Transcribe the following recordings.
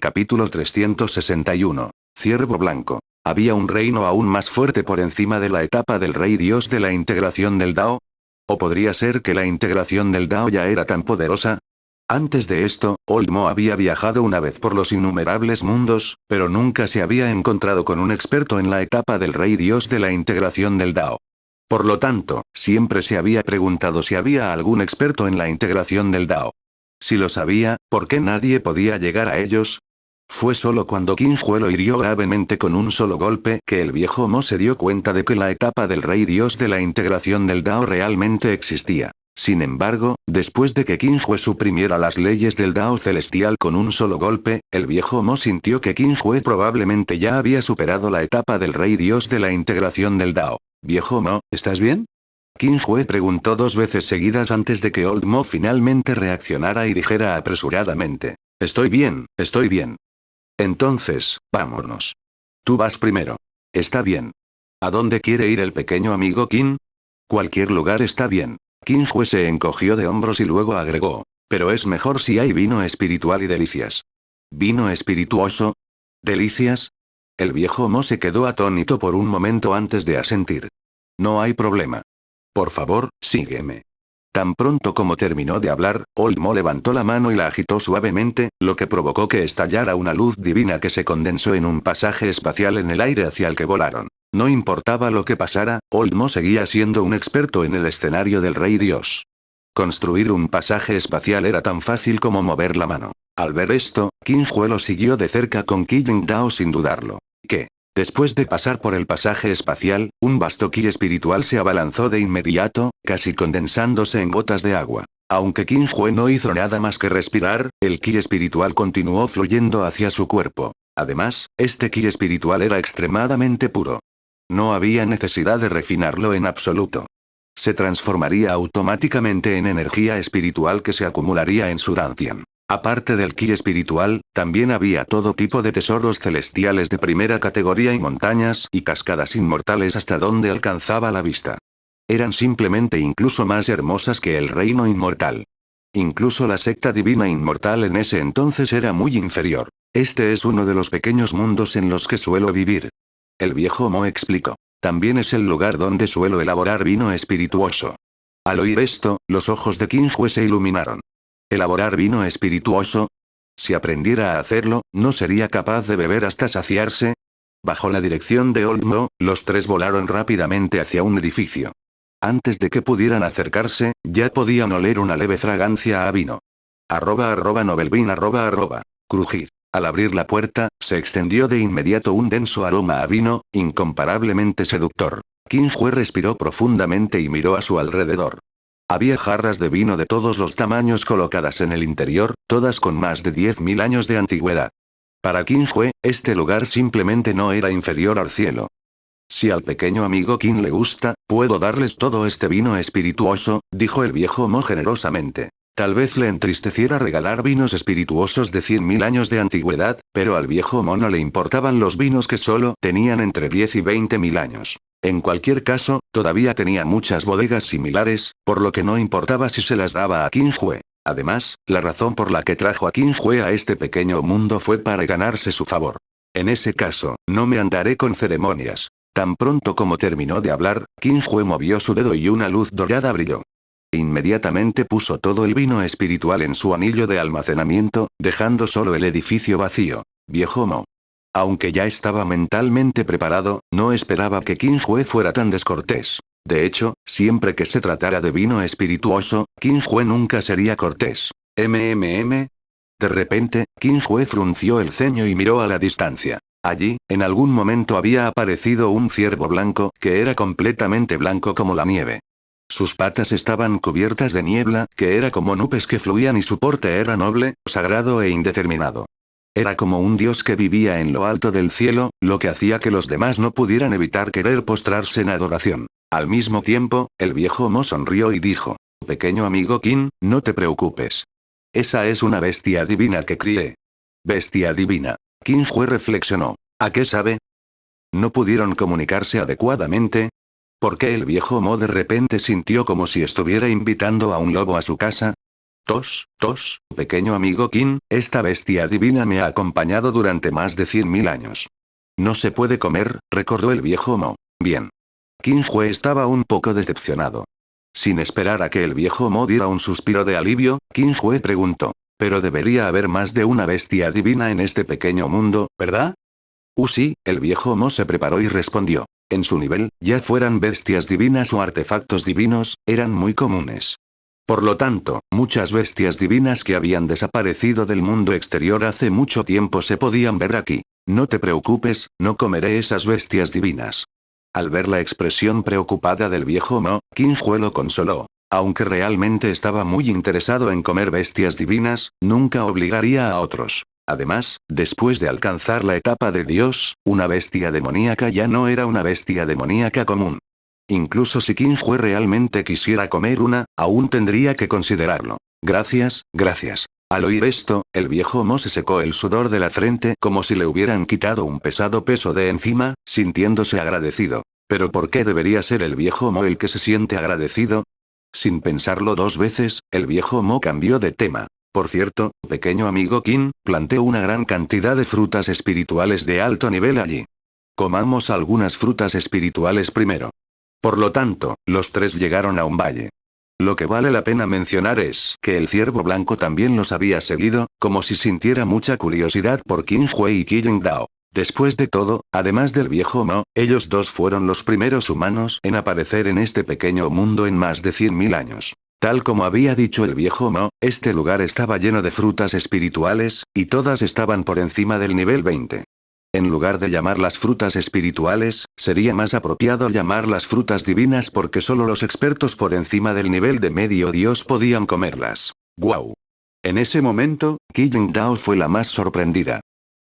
Capítulo 361. Ciervo Blanco. ¿Había un reino aún más fuerte por encima de la etapa del rey dios de la integración del Dao? ¿O podría ser que la integración del Dao ya era tan poderosa? Antes de esto, Old Mo había viajado una vez por los innumerables mundos, pero nunca se había encontrado con un experto en la etapa del rey dios de la integración del Dao. Por lo tanto, siempre se había preguntado si había algún experto en la integración del Dao. Si lo sabía, ¿por qué nadie podía llegar a ellos? Fue solo cuando Qin Hue lo hirió gravemente con un solo golpe que el viejo Mo se dio cuenta de que la etapa del rey dios de la integración del Dao realmente existía. Sin embargo, después de que Qin Hue suprimiera las leyes del Dao celestial con un solo golpe, el viejo Mo sintió que Qin Hue probablemente ya había superado la etapa del rey dios de la integración del Dao. Viejo Mo, ¿estás bien? Qin Hue preguntó 2 veces seguidas antes de que Old Mo finalmente reaccionara y dijera apresuradamente: Estoy bien, estoy bien. Entonces, vámonos. Tú vas primero. Está bien. ¿A dónde quiere ir el pequeño amigo Qin? Cualquier lugar está bien. Qin Hue se encogió de hombros y luego agregó: pero es mejor si hay vino espiritual y delicias. ¿Vino espirituoso? ¿Delicias? El viejo Mo se quedó atónito por un momento antes de asentir. No hay problema. Por favor, sígueme. Tan pronto como terminó de hablar, Old Mo levantó la mano y la agitó suavemente, lo que provocó que estallara una luz divina que se condensó en un pasaje espacial en el aire hacia el que volaron. No importaba lo que pasara, Old Mo seguía siendo un experto en el escenario del Rey Dios. Construir un pasaje espacial era tan fácil como mover la mano. Al ver esto, Qin Hue lo siguió de cerca con Qi Dao sin dudarlo. ¿Qué? Después de pasar por el pasaje espacial, un vasto ki espiritual se abalanzó de inmediato, casi condensándose en gotas de agua. Aunque Qin Hue no hizo nada más que respirar, el ki espiritual continuó fluyendo hacia su cuerpo. Además, este ki espiritual era extremadamente puro. No había necesidad de refinarlo en absoluto. Se transformaría automáticamente en energía espiritual que se acumularía en su Dantian. Aparte del ki espiritual, también había todo tipo de tesoros celestiales de primera categoría y montañas y cascadas inmortales hasta donde alcanzaba la vista. Eran simplemente incluso más hermosas que el reino inmortal. Incluso la secta divina inmortal en ese entonces era muy inferior. Este es uno de los pequeños mundos en los que suelo vivir. El viejo Mo explicó. También es el lugar donde suelo elaborar vino espirituoso. Al oír esto, los ojos de Qin Hue se iluminaron. ¿Elaborar vino espirituoso? Si aprendiera a hacerlo, ¿no sería capaz de beber hasta saciarse? Bajo la dirección de Old Mo, los tres volaron rápidamente hacia un edificio. Antes de que pudieran acercarse, ya podían oler una leve fragancia a vino. @novelbean Crujir. Al abrir la puerta, se extendió de inmediato un denso aroma a vino, incomparablemente seductor. Qin Hue respiró profundamente y miró a su alrededor. Había jarras de vino de todos los tamaños colocadas en el interior, todas con más de 10.000 años de antigüedad. Para Qin Hue, este lugar simplemente no era inferior al cielo. Si al pequeño amigo Qin le gusta, puedo darles todo este vino espirituoso, dijo el viejo Mo generosamente. Tal vez le entristeciera regalar vinos espirituosos de 100.000 años de antigüedad, pero al viejo Mo no le importaban los vinos que solo tenían entre 10 y 20.000 años. En cualquier caso, todavía tenía muchas bodegas similares, por lo que no importaba si se las daba a Qin Hue. Además, la razón por la que trajo a Qin Hue a este pequeño mundo fue para ganarse su favor. En ese caso, no me andaré con ceremonias. Tan pronto como terminó de hablar, Qin Hue movió su dedo y una luz dorada brilló. Inmediatamente puso todo el vino espiritual en su anillo de almacenamiento, dejando solo el edificio vacío. Viejo Mo. Aunque ya estaba mentalmente preparado, no esperaba que Qin Hue fuera tan descortés. De hecho, siempre que se tratara de vino espirituoso, Qin Hue nunca sería cortés. De repente, Qin Hue frunció el ceño y miró a la distancia. Allí, en algún momento había aparecido un ciervo blanco, que era completamente blanco como la nieve. Sus patas estaban cubiertas de niebla, que era como nubes que fluían y su porte era noble, sagrado e indeterminado. Era como un dios que vivía en lo alto del cielo, lo que hacía que los demás no pudieran evitar querer postrarse en adoración. Al mismo tiempo, el viejo Mo sonrió y dijo: pequeño amigo Qin, no te preocupes. Esa es una bestia divina que crié. Bestia divina. Qin Hue reflexionó. ¿A qué sabe? ¿No pudieron comunicarse adecuadamente? ¿Por qué el viejo Mo de repente sintió como si estuviera invitando a un lobo a su casa? Pequeño amigo Qin, esta bestia divina me ha acompañado durante más de 100.000 años. No se puede comer, recordó el viejo Mo. Bien. Qin Hue estaba un poco decepcionado. Sin esperar a que el viejo Mo diera un suspiro de alivio, Qin Hue preguntó. Pero debería haber más de una bestia divina en este pequeño mundo, ¿verdad? Sí, el viejo Mo se preparó y respondió. En su nivel, ya fueran bestias divinas o artefactos divinos, eran muy comunes. Por lo tanto, muchas bestias divinas que habían desaparecido del mundo exterior hace mucho tiempo se podían ver aquí. No te preocupes, no comeré esas bestias divinas. Al ver la expresión preocupada del viejo Mo, Qin Hue lo consoló. Aunque realmente estaba muy interesado en comer bestias divinas, nunca obligaría a otros. Además, después de alcanzar la etapa de Dios, una bestia demoníaca ya no era una bestia demoníaca común. Incluso si Qin Hue realmente quisiera comer una, aún tendría que considerarlo. Gracias, gracias. Al oír esto, el viejo Mo se secó el sudor de la frente como si le hubieran quitado un pesado peso de encima, sintiéndose agradecido. ¿Pero por qué debería ser el viejo Mo el que se siente agradecido? Sin pensarlo dos veces, el viejo Mo cambió de tema. Por cierto, pequeño amigo Qin, planté una gran cantidad de frutas espirituales de alto nivel allí. Comamos algunas frutas espirituales primero. Por lo tanto, los tres llegaron a un valle. Lo que vale la pena mencionar es que el ciervo blanco también los había seguido, como si sintiera mucha curiosidad por Qin Hue y Qin Dao. Después de todo, además del viejo Mo, ellos dos fueron los primeros humanos en aparecer en este pequeño mundo en más de 100.000 años. Tal como había dicho el viejo Mo, este lugar estaba lleno de frutas espirituales, y todas estaban por encima del nivel 20. En lugar de llamarlas frutas espirituales, sería más apropiado llamarlas frutas divinas porque solo los expertos por encima del nivel de medio dios podían comerlas. ¡Guau! En ese momento, Qin Dao fue la más sorprendida.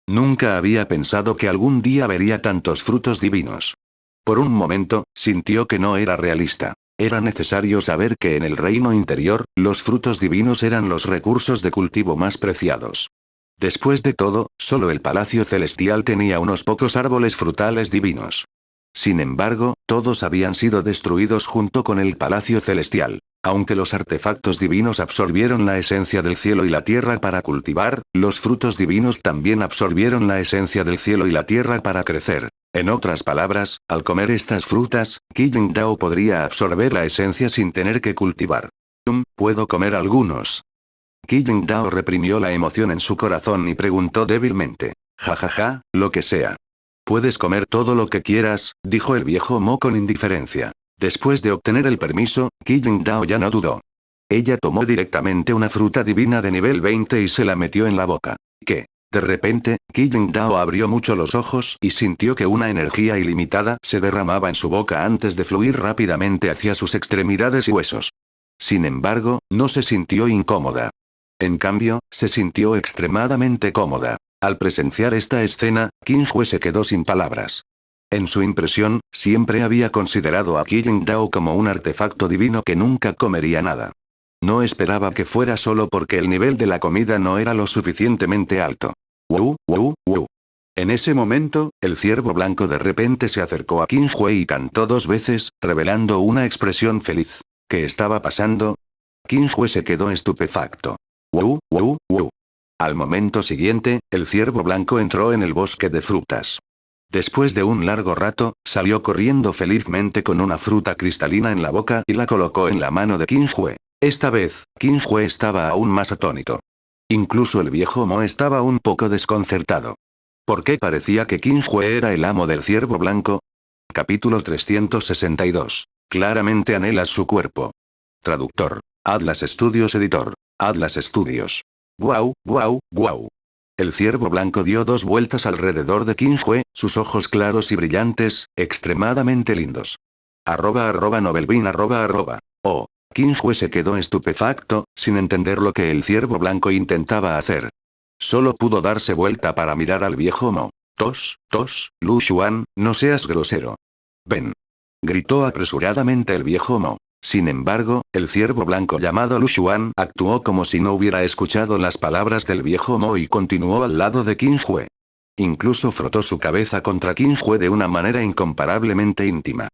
Nunca había pensado que algún día vería tantos frutos divinos. Por un momento, sintió que no era realista. Era necesario saber que en el reino interior, los frutos divinos eran los recursos de cultivo más preciados. Después de todo, solo el Palacio Celestial tenía unos pocos árboles frutales divinos. Sin embargo, todos habían sido destruidos junto con el Palacio Celestial. Aunque los artefactos divinos absorbieron la esencia del cielo y la tierra para cultivar, los frutos divinos también absorbieron la esencia del cielo y la tierra para crecer. En otras palabras, al comer estas frutas, Qin Dao podría absorber la esencia sin tener que cultivar. ¿Puedo comer algunos? Qin Dao reprimió la emoción en su corazón y preguntó débilmente. Jajaja, lo que sea. Puedes comer todo lo que quieras, dijo el viejo Mo con indiferencia. Después de obtener el permiso, Qin Dao ya no dudó. Ella tomó directamente una fruta divina de nivel 20 y se la metió en la boca. ¿Qué? De repente, Qin Dao abrió mucho los ojos y sintió que una energía ilimitada se derramaba en su boca antes de fluir rápidamente hacia sus extremidades y huesos. Sin embargo, no se sintió incómoda. En cambio, se sintió extremadamente cómoda. Al presenciar esta escena, Qin Hue se quedó sin palabras. En su impresión, siempre había considerado a Qin Dao como un artefacto divino que nunca comería nada. No esperaba que fuera solo porque el nivel de la comida no era lo suficientemente alto. ¡Wow! ¡Wow! ¡Wow! En ese momento, el ciervo blanco de repente se acercó a Qin Hue y cantó 2 veces, revelando una expresión feliz. ¿Qué estaba pasando? Qin Hue se quedó estupefacto. ¡Wow! ¡Wow! ¡Wow! Al momento siguiente, el ciervo blanco entró en el bosque de frutas. Después de un largo rato, salió corriendo felizmente con una fruta cristalina en la boca y la colocó en la mano de Qin Hue. Esta vez, Qin Hue estaba aún más atónito. Incluso el viejo Mo estaba un poco desconcertado. ¿Por qué parecía que Qin Hue era el amo del ciervo blanco? Capítulo 362. Claramente anhelas su cuerpo. Traductor. Atlas Studios Editor. Atlas Studios. Guau, guau, guau. El ciervo blanco dio 2 vueltas alrededor de Qin Hue, sus ojos claros y brillantes, extremadamente lindos. @Novelbean Oh. Qin Hue se quedó estupefacto, sin entender lo que el ciervo blanco intentaba hacer. Solo pudo darse vuelta para mirar al viejo Mo. Lu Xuan, no seas grosero. Ven. Gritó apresuradamente el viejo Mo. Sin embargo, el ciervo blanco llamado Lu Xuan actuó como si no hubiera escuchado las palabras del viejo Mo y continuó al lado de Qin Hue. Incluso frotó su cabeza contra Qin Hue de una manera incomparablemente íntima.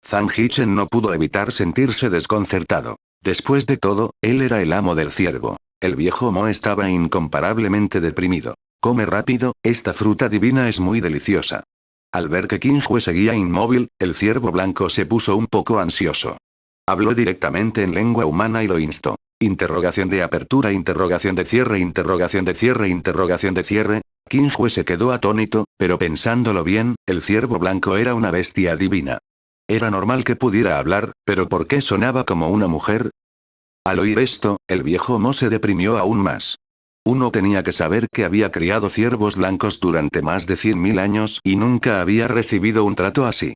Zhang Hichen no pudo evitar sentirse desconcertado. Después de todo, él era el amo del ciervo. El viejo Mo estaba incomparablemente deprimido. Come rápido, esta fruta divina es muy deliciosa. Al ver que Qin Jue seguía inmóvil, el ciervo blanco se puso un poco ansioso. Habló directamente en lengua humana y lo instó. Interrogación de apertura, interrogación de cierre, interrogación de cierre, interrogación de cierre. Qin Jue se quedó atónito, pero pensándolo bien, el ciervo blanco era una bestia divina. Era normal que pudiera hablar, pero ¿por qué sonaba como una mujer? Al oír esto, el viejo Mo se deprimió aún más. Uno tenía que saber que había criado ciervos blancos durante más de 100.000 años y nunca había recibido un trato así.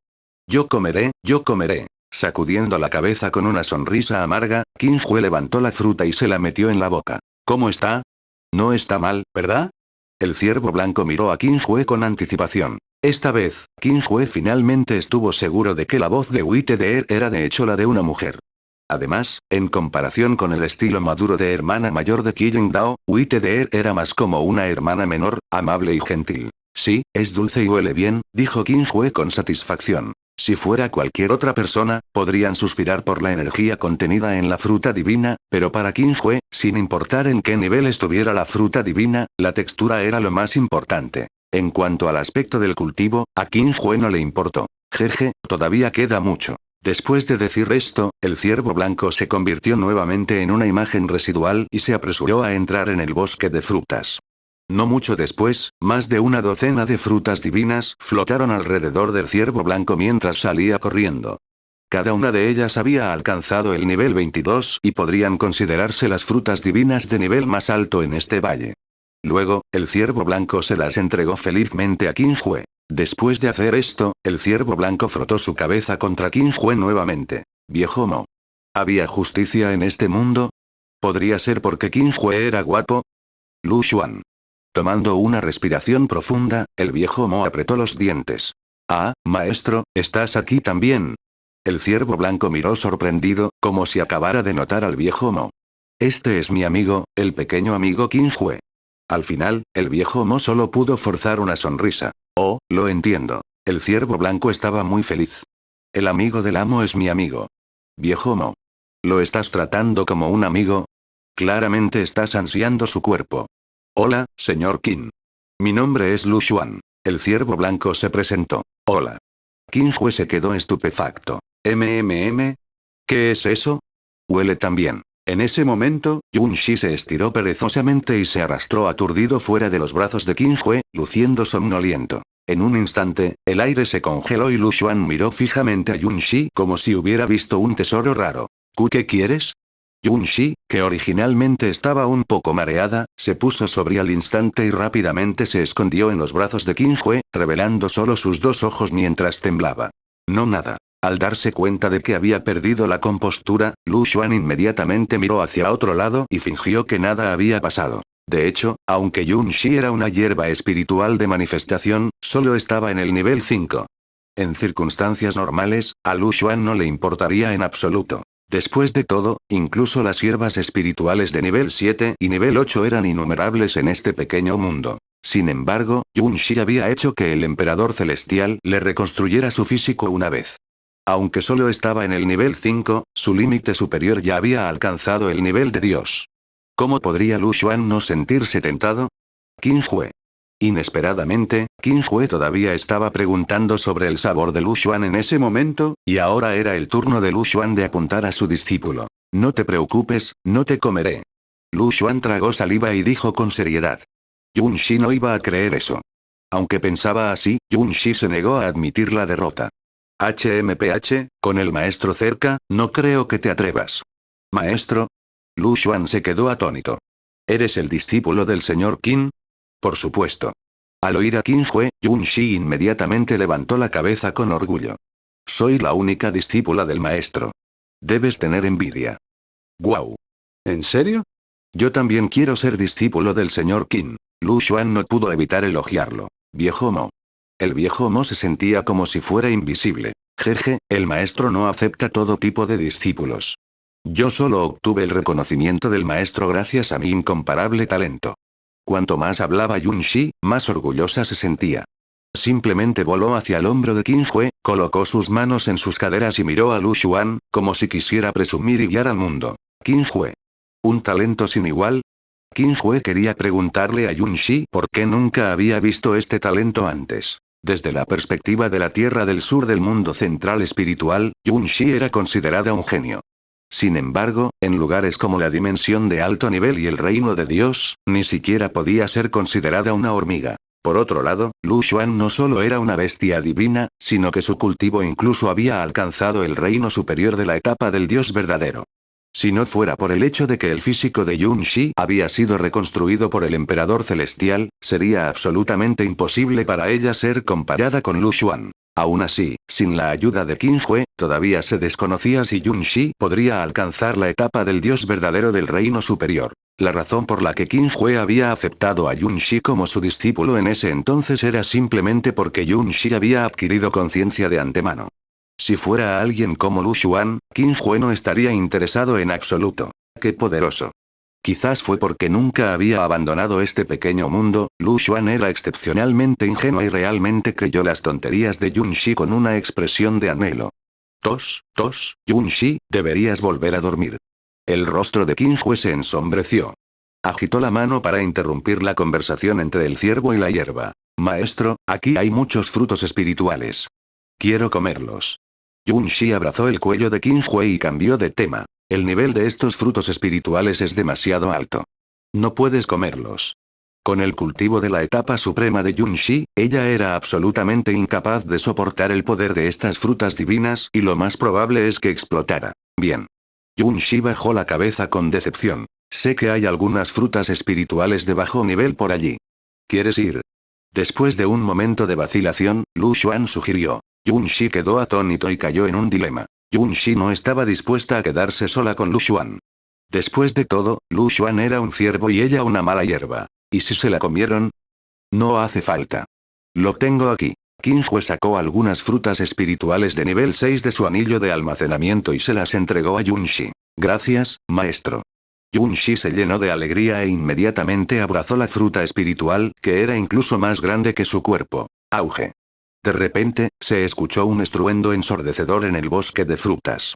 Yo comeré, yo comeré. Sacudiendo la cabeza con una sonrisa amarga, Qin Jue levantó la fruta y se la metió en la boca. ¿Cómo está? No está mal, ¿verdad? El ciervo blanco miró a Qin Jue con anticipación. Esta vez, Qin Jue finalmente estuvo seguro de que la voz de Wite de era de hecho la de una mujer. Además, en comparación con el estilo maduro de hermana mayor de Qi Dao, Wite de era más como una hermana menor, amable y gentil. Sí, es dulce y huele bien, dijo Qin Jue con satisfacción. Si fuera cualquier otra persona, podrían suspirar por la energía contenida en la fruta divina, pero para Qin Jue, sin importar en qué nivel estuviera la fruta divina, la textura era lo más importante. En cuanto al aspecto del cultivo, a Qin Jue no le importó. Jeje, todavía queda mucho. Después de decir esto, el ciervo blanco se convirtió nuevamente en una imagen residual y se apresuró a entrar en el bosque de frutas. No mucho después, más de una docena de frutas divinas flotaron alrededor del ciervo blanco mientras salía corriendo. Cada una de ellas había alcanzado el nivel 22 y podrían considerarse las frutas divinas de nivel más alto en este valle. Luego, el ciervo blanco se las entregó felizmente a Qin Jue. Después de hacer esto, el ciervo blanco frotó su cabeza contra Qin Jue nuevamente. Viejo Mo. ¿Había justicia en este mundo? ¿Podría ser porque Qin Jue era guapo? Lu Xuan. Tomando una respiración profunda, el viejo Mo apretó los dientes. Ah, maestro, ¿estás aquí también? El ciervo blanco miró sorprendido, como si acabara de notar al viejo Mo. Este es mi amigo, el pequeño amigo Qin Jue. Al final, el viejo Mo solo pudo forzar una sonrisa. Oh, lo entiendo. El ciervo blanco estaba muy feliz. El amigo del amo es mi amigo. Viejo Mo. ¿Lo estás tratando como un amigo? Claramente estás ansiando su cuerpo. Hola, señor Qin. Mi nombre es Lu Xuan. El ciervo blanco se presentó. Hola. Qin Jue se quedó estupefacto. ¿Qué es eso? Huele tan bien. En ese momento, Yun Shi se estiró perezosamente y se arrastró aturdido fuera de los brazos de Qin Jue, luciendo somnoliento. En un instante, el aire se congeló y Lu Xuan miró fijamente a Yun Shi como si hubiera visto un tesoro raro. ¿Qué quieres? Yun Shi, que originalmente estaba un poco mareada, se puso sobria al instante y rápidamente se escondió en los brazos de Qin Jue, revelando solo sus dos ojos mientras temblaba. No nada. Al darse cuenta de que había perdido la compostura, Lu Xuan inmediatamente miró hacia otro lado y fingió que nada había pasado. De hecho, aunque Yun Shi era una hierba espiritual de manifestación, solo estaba en el nivel 5. En circunstancias normales, a Lu Xuan no le importaría en absoluto. Después de todo, incluso las hierbas espirituales de nivel 7 y nivel 8 eran innumerables en este pequeño mundo. Sin embargo, Yun Shi había hecho que el emperador celestial le reconstruyera su físico una vez. Aunque solo estaba en el nivel 5, su límite superior ya había alcanzado el nivel de Dios. ¿Cómo podría Lu Xuan no sentirse tentado? Qin Jue. Inesperadamente, Qin Jue todavía estaba preguntando sobre el sabor de Lu Xuan en ese momento, y ahora era el turno de Lu Xuan de apuntar a su discípulo. No te preocupes, no te comeré. Lu Xuan tragó saliva y dijo con seriedad. Yun Shi no iba a creer eso. Aunque pensaba así, Yun Shi se negó a admitir la derrota. Con el maestro cerca, no creo que te atrevas. ¿Maestro? Lu Xuan se quedó atónito. ¿Eres el discípulo del señor Qin? Por supuesto. Al oír a Qin Jue, Yun Shi inmediatamente levantó la cabeza con orgullo. Soy la única discípula del maestro. Debes tener envidia. ¡Guau! ¿En serio? Yo también quiero ser discípulo del señor Qin. Lu Xuan no pudo evitar elogiarlo. Viejo Mo. El viejo Mo se sentía como si fuera invisible. Jeje, el maestro no acepta todo tipo de discípulos. Yo solo obtuve el reconocimiento del maestro gracias a mi incomparable talento. Cuanto más hablaba Yun Shi, más orgullosa se sentía. Simplemente voló hacia el hombro de Qin Hue, colocó sus manos en sus caderas y miró a Lu Xuan, como si quisiera presumir y guiar al mundo. Qin Hue. ¿Un talento sin igual? Qin Hue quería preguntarle a Yun Shi por qué nunca había visto este talento antes. Desde la perspectiva de la Tierra del Sur del mundo central espiritual, Yun Shi era considerada un genio. Sin embargo, en lugares como la dimensión de alto nivel y el reino de Dios, ni siquiera podía ser considerada una hormiga. Por otro lado, Lu Xuan no solo era una bestia divina, sino que su cultivo incluso había alcanzado el reino superior de la etapa del Dios verdadero. Si no fuera por el hecho de que el físico de Yun Shi había sido reconstruido por el emperador celestial, sería absolutamente imposible para ella ser comparada con Lu Xuan. Aún así, sin la ayuda de Qin Hue, todavía se desconocía si Yun Shi podría alcanzar la etapa del Dios verdadero del reino superior. La razón por la que Qin Hue había aceptado a Yun Shi como su discípulo en ese entonces era simplemente porque Yun Shi había adquirido conciencia de antemano. Si fuera alguien como Lu Xuan, Qin Hue no estaría interesado en absoluto. ¡Qué poderoso! Quizás fue porque nunca había abandonado este pequeño mundo, Lu Xuan era excepcionalmente ingenua y realmente creyó las tonterías de Yun Shi con una expresión de anhelo. Yun Shi, deberías volver a dormir. El rostro de Qin Hue se ensombreció. Agitó la mano para interrumpir la conversación entre el ciervo y la hierba. Maestro, aquí hay muchos frutos espirituales. Quiero comerlos. Yun Shi abrazó el cuello de Qin Hue y cambió de tema. El nivel de estos frutos espirituales es demasiado alto. No puedes comerlos. Con el cultivo de la etapa suprema de Yun Shi, ella era absolutamente incapaz de soportar el poder de estas frutas divinas y lo más probable es que explotara. Bien. Yun Shi bajó la cabeza con decepción. Sé que hay algunas frutas espirituales de bajo nivel por allí. ¿Quieres ir? Después de un momento de vacilación, Lu Xuan sugirió. Yun Shi quedó atónito y cayó en un dilema. Yun Shi no estaba dispuesta a quedarse sola con Lu Xuan. Después de todo, Lu Xuan era un ciervo y ella una mala hierba. ¿Y si se la comieron? No hace falta. Lo tengo aquí. Qin Hue sacó algunas frutas espirituales de nivel 6 de su anillo de almacenamiento y se las entregó a Yun Shi. Gracias, maestro. Yun Shi se llenó de alegría e inmediatamente abrazó la fruta espiritual, que era incluso más grande que su cuerpo. Auge. De repente, se escuchó un estruendo ensordecedor en el bosque de frutas.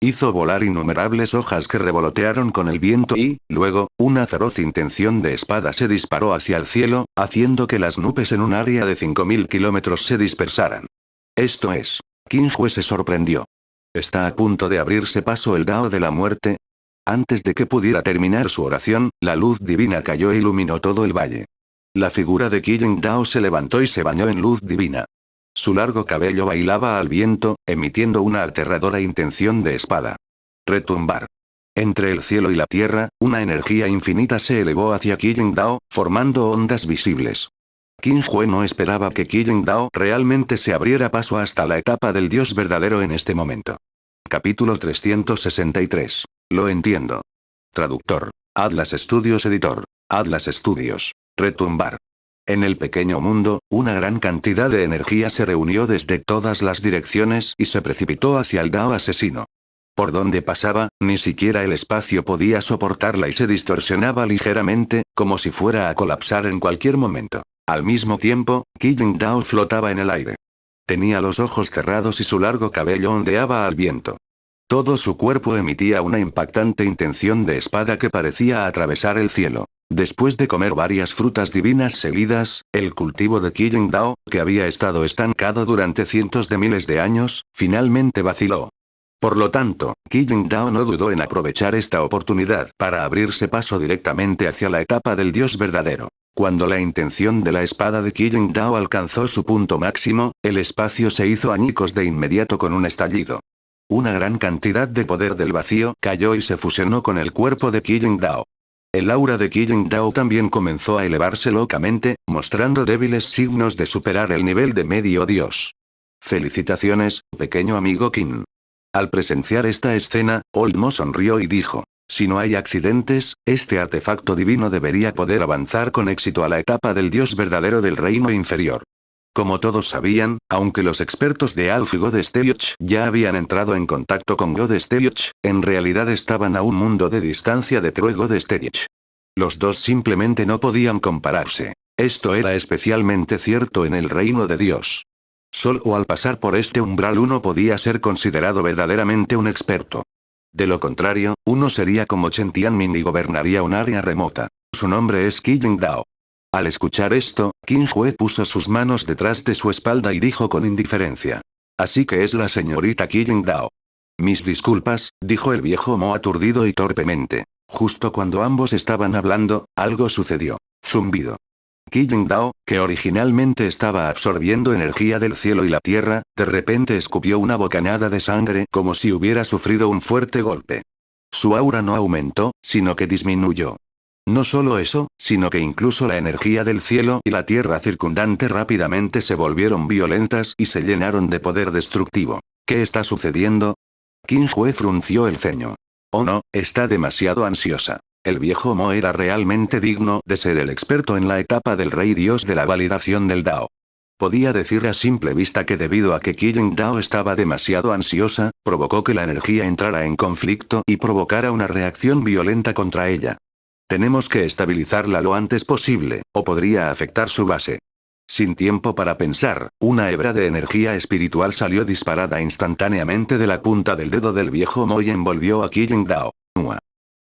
Hizo volar innumerables hojas que revolotearon con el viento y, luego, una feroz intención de espada se disparó hacia el cielo, haciendo que las nubes en un área de 5000 kilómetros se dispersaran. Esto es. Qin Hue se sorprendió. ¿Está a punto de abrirse paso el Dao de la muerte? Antes de que pudiera terminar su oración, la luz divina cayó e iluminó todo el valle. La figura de Qin Dao se levantó y se bañó en luz divina. Su largo cabello bailaba al viento, emitiendo una aterradora intención de espada. Retumbar. Entre el cielo y la tierra, una energía infinita se elevó hacia Qin Dao, formando ondas visibles. Qin Hue no esperaba que Qin Dao realmente se abriera paso hasta la etapa del Dios verdadero en este momento. Capítulo 363. Lo entiendo. Traductor. Atlas Studios Editor. Atlas Studios. Retumbar. En el pequeño mundo, una gran cantidad de energía se reunió desde todas las direcciones y se precipitó hacia el Dao asesino. Por donde pasaba, ni siquiera el espacio podía soportarla y se distorsionaba ligeramente, como si fuera a colapsar en cualquier momento. Al mismo tiempo, Qin Dao flotaba en el aire. Tenía los ojos cerrados y su largo cabello ondeaba al viento. Todo su cuerpo emitía una impactante intención de espada que parecía atravesar el cielo. Después de comer varias frutas divinas seguidas, el cultivo de Qin Dao, que había estado estancado durante cientos de miles de años, finalmente vaciló. Por lo tanto, Qin Dao no dudó en aprovechar esta oportunidad para abrirse paso directamente hacia la etapa del Dios verdadero. Cuando la intención de la espada de Qin Dao alcanzó su punto máximo, el espacio se hizo añicos de inmediato con un estallido. Una gran cantidad de poder del vacío cayó y se fusionó con el cuerpo de Qin Dao. El aura de Qin Dao también comenzó a elevarse locamente, mostrando débiles signos de superar el nivel de medio dios. Felicitaciones, pequeño amigo Qin. Al presenciar esta escena, Oldmo sonrió y dijo, si no hay accidentes, este artefacto divino debería poder avanzar con éxito a la etapa del dios verdadero del reino inferior. Como todos sabían, aunque los expertos de Alf y God Stage ya habían entrado en contacto con God Stage, en realidad estaban a un mundo de distancia de True God Stage. Los dos simplemente no podían compararse. Esto era especialmente cierto en el reino de Dios. Solo al pasar por este umbral uno podía ser considerado verdaderamente un experto. De lo contrario, uno sería como Chen Tianmin y gobernaría un área remota. Su nombre es Qi Dao. Al escuchar esto, Qin Hue puso sus manos detrás de su espalda y dijo con indiferencia. Así que es la señorita Qi Dao. Mis disculpas, dijo el viejo Mo aturdido y torpemente. Justo cuando ambos estaban hablando, algo sucedió. Zumbido. Qi Dao, que originalmente estaba absorbiendo energía del cielo y la tierra, de repente escupió una bocanada de sangre como si hubiera sufrido un fuerte golpe. Su aura no aumentó, sino que disminuyó. No solo eso, sino que incluso la energía del cielo y la tierra circundante rápidamente se volvieron violentas y se llenaron de poder destructivo. ¿Qué está sucediendo? Qin Hue frunció el ceño. Oh no, está demasiado ansiosa. El viejo Mo era realmente digno de ser el experto en la etapa del rey dios de la validación del Dao. Podía decir a simple vista que debido a que Qi Dao estaba demasiado ansiosa, provocó que la energía entrara en conflicto y provocara una reacción violenta contra ella. Tenemos que estabilizarla lo antes posible, o podría afectar su base. Sin tiempo para pensar, una hebra de energía espiritual salió disparada instantáneamente de la punta del dedo del viejo Mo y envolvió a Qi Dao.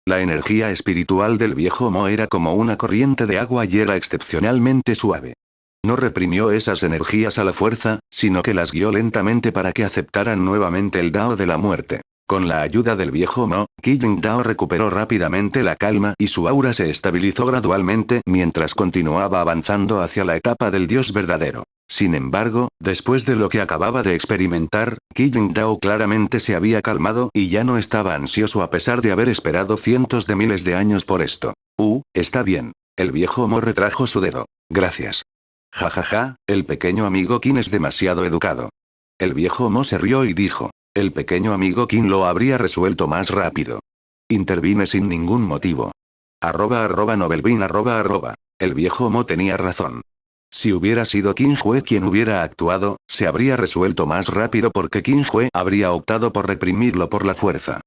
La energía espiritual del viejo Mo era como una corriente de agua y era excepcionalmente suave. No reprimió esas energías a la fuerza, sino que las guió lentamente para que aceptaran nuevamente el Dao de la muerte. Con la ayuda del viejo Mo, Qi Dao recuperó rápidamente la calma y su aura se estabilizó gradualmente mientras continuaba avanzando hacia la etapa del Dios verdadero. Sin embargo, después de lo que acababa de experimentar, Qi Dao claramente se había calmado y ya no estaba ansioso a pesar de haber esperado cientos de miles de años por esto. Está bien. El viejo Mo retrajo su dedo. Gracias. Jajaja, el pequeño amigo Qin es demasiado educado. El viejo Mo se rió y dijo. El pequeño amigo Qin lo habría resuelto más rápido. Intervine sin ningún motivo. @Nobelbean @. El viejo Mo tenía razón. Si hubiera sido Qin Hue quien hubiera actuado, se habría resuelto más rápido porque Qin Hue habría optado por reprimirlo por la fuerza.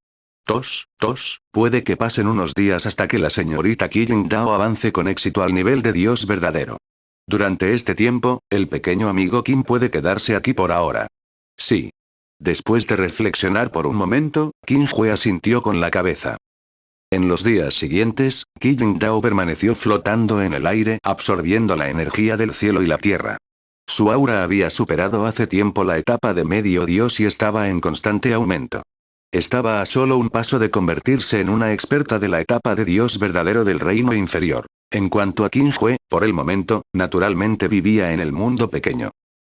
Puede que pasen unos días hasta que la señorita Qi Dao avance con éxito al nivel de Dios verdadero. Durante este tiempo, el pequeño amigo Qin puede quedarse aquí por ahora. Sí. Después de reflexionar por un momento, Qin Hue asintió con la cabeza. En los días siguientes, Qi Dao permaneció flotando en el aire absorbiendo la energía del cielo y la tierra. Su aura había superado hace tiempo la etapa de medio dios y estaba en constante aumento. Estaba a solo un paso de convertirse en una experta de la etapa de dios verdadero del reino inferior. En cuanto a Qin Hue, por el momento, naturalmente vivía en el mundo pequeño.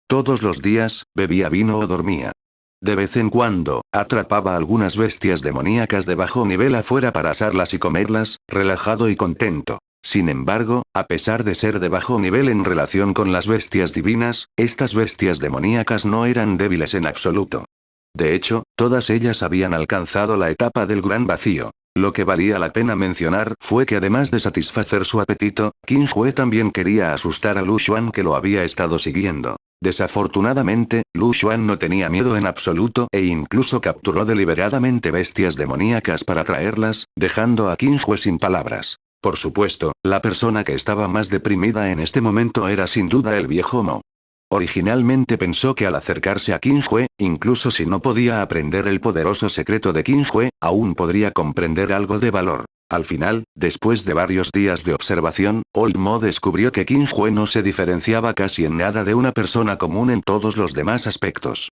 Todos los días, bebía vino o dormía. De vez en cuando, atrapaba algunas bestias demoníacas de bajo nivel afuera para asarlas y comerlas, relajado y contento. Sin embargo, a pesar de ser de bajo nivel en relación con las bestias divinas, estas bestias demoníacas no eran débiles en absoluto. De hecho, todas ellas habían alcanzado la etapa del gran vacío. Lo que valía la pena mencionar fue que además de satisfacer su apetito, Qin Hue también quería asustar a Lu Xuan que lo había estado siguiendo. Desafortunadamente, Lu Xuan no tenía miedo en absoluto e incluso capturó deliberadamente bestias demoníacas para traerlas, dejando a Qin Hue sin palabras. Por supuesto, la persona que estaba más deprimida en este momento era sin duda el viejo Mo. Originalmente pensó que al acercarse a Qin Hue, incluso si no podía aprender el poderoso secreto de Qin Hue, aún podría comprender algo de valor. Al final, después de varios días de observación, Old Mo descubrió que Qin Hue no se diferenciaba casi en nada de una persona común en todos los demás aspectos.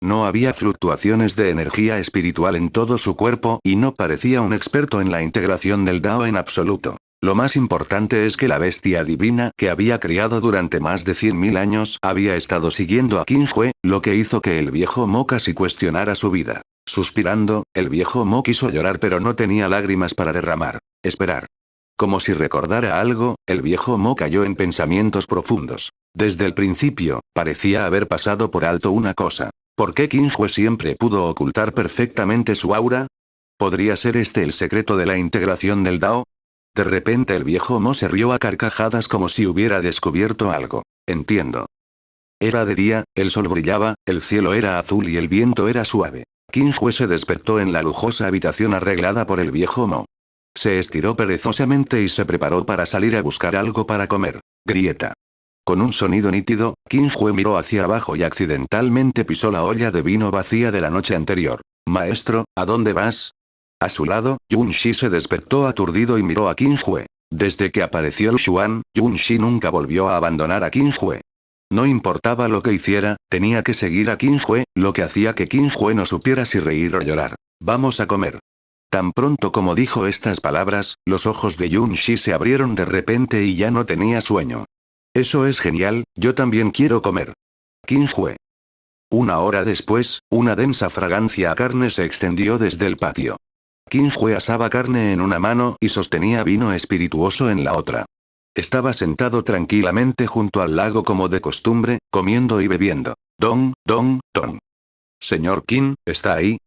No había fluctuaciones de energía espiritual en todo su cuerpo y no parecía un experto en la integración del Dao en absoluto. Lo más importante es que la bestia divina que había criado durante más de 100.000 años había estado siguiendo a Qin Hue, lo que hizo que el viejo Mo casi cuestionara su vida. Suspirando, el viejo Mo quiso llorar pero no tenía lágrimas para derramar. Esperar. Como si recordara algo, el viejo Mo cayó en pensamientos profundos. Desde el principio, parecía haber pasado por alto una cosa. ¿Por qué Qin Hue siempre pudo ocultar perfectamente su aura? ¿Podría ser este el secreto de la integración del Dao? De repente el viejo Mo se rió a carcajadas como si hubiera descubierto algo. Entiendo. Era de día, el sol brillaba, el cielo era azul y el viento era suave. Qin Hue se despertó en la lujosa habitación arreglada por el viejo Mo. Se estiró perezosamente y se preparó para salir a buscar algo para comer. Grieta. Con un sonido nítido, Qin Hue miró hacia abajo y accidentalmente pisó la olla de vino vacía de la noche anterior. Maestro, ¿a dónde vas? A su lado, Yun Shi se despertó aturdido y miró a Qin Hue. Desde que apareció Lu Xuan, Yun Shi nunca volvió a abandonar a Qin Hue. No importaba lo que hiciera, tenía que seguir a Qin Hue, lo que hacía que Qin Hue no supiera si reír o llorar. Vamos a comer. Tan pronto como dijo estas palabras, los ojos de Yun Shi se abrieron de repente y ya no tenía sueño. Eso es genial, yo también quiero comer. Qin Hue. Una hora después, una densa fragancia a carne se extendió desde el patio. Qin Hue asaba carne en una mano y sostenía vino espirituoso en la otra. Estaba sentado tranquilamente junto al lago como de costumbre, comiendo y bebiendo. Dong, dong, dong. Señor Qin, ¿está ahí?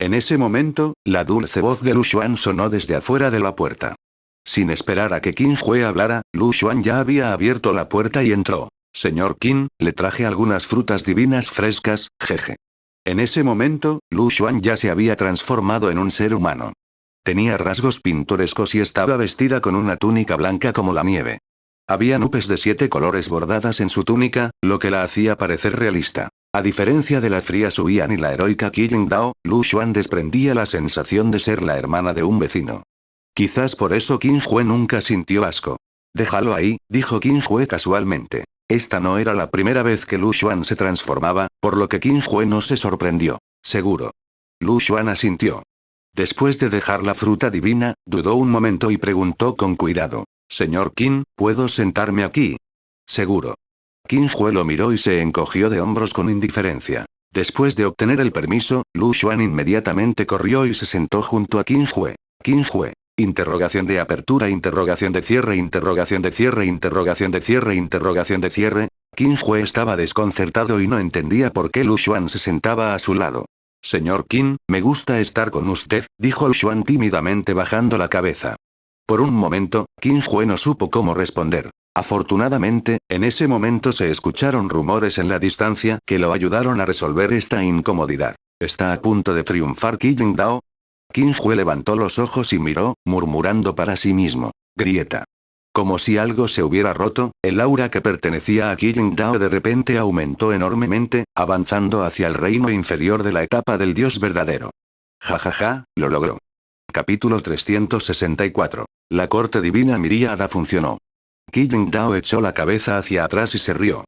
En ese momento, la dulce voz de Lu Xuan sonó desde afuera de la puerta. Sin esperar a que Qin Hue hablara, Lu Xuan ya había abierto la puerta y entró. Señor Qin, le traje algunas frutas divinas frescas, jeje. En ese momento, Lu Xuan ya se había transformado en un ser humano. Tenía rasgos pintorescos y estaba vestida con una túnica blanca como la nieve. Había nubes de 7 colores bordadas en su túnica, lo que la hacía parecer realista. A diferencia de la fría Su Yan y la heroica Qi Yingdao, Lu Xuan desprendía la sensación de ser la hermana de un vecino. Quizás por eso Qin Hue nunca sintió asco. Déjalo ahí, dijo Qin Hue casualmente. Esta no era la primera vez que Lu Xuan se transformaba, por lo que Qin Hue no se sorprendió. Seguro. Lu Xuan asintió. Después de dejar la fruta divina, dudó un momento y preguntó con cuidado. Señor Qin, ¿puedo sentarme aquí? Seguro. Qin Hue lo miró y se encogió de hombros con indiferencia. Después de obtener el permiso, Lu Xuan inmediatamente corrió y se sentó junto a Qin Hue. Qin Hue. Interrogación de apertura, interrogación de cierre, interrogación de cierre, interrogación de cierre, interrogación de cierre. Qin Hue estaba desconcertado y no entendía por qué Lu Xuan se sentaba a su lado. Señor Qin, me gusta estar con usted, dijo Lu Xuan tímidamente bajando la cabeza. Por un momento, Qin Hue no supo cómo responder. Afortunadamente, en ese momento se escucharon rumores en la distancia que lo ayudaron a resolver esta incomodidad. ¿Está a punto de triunfar Qi Yingdao? Qin Hue levantó los ojos y miró, murmurando para sí mismo. Grieta. Como si algo se hubiera roto, el aura que pertenecía a Qi Yingdao de repente aumentó enormemente, avanzando hacia el reino inferior de la etapa del dios verdadero. Jajaja, lo logró. Capítulo 364. La corte divina miríada funcionó. Qi Yingdao echó la cabeza hacia atrás y se rió.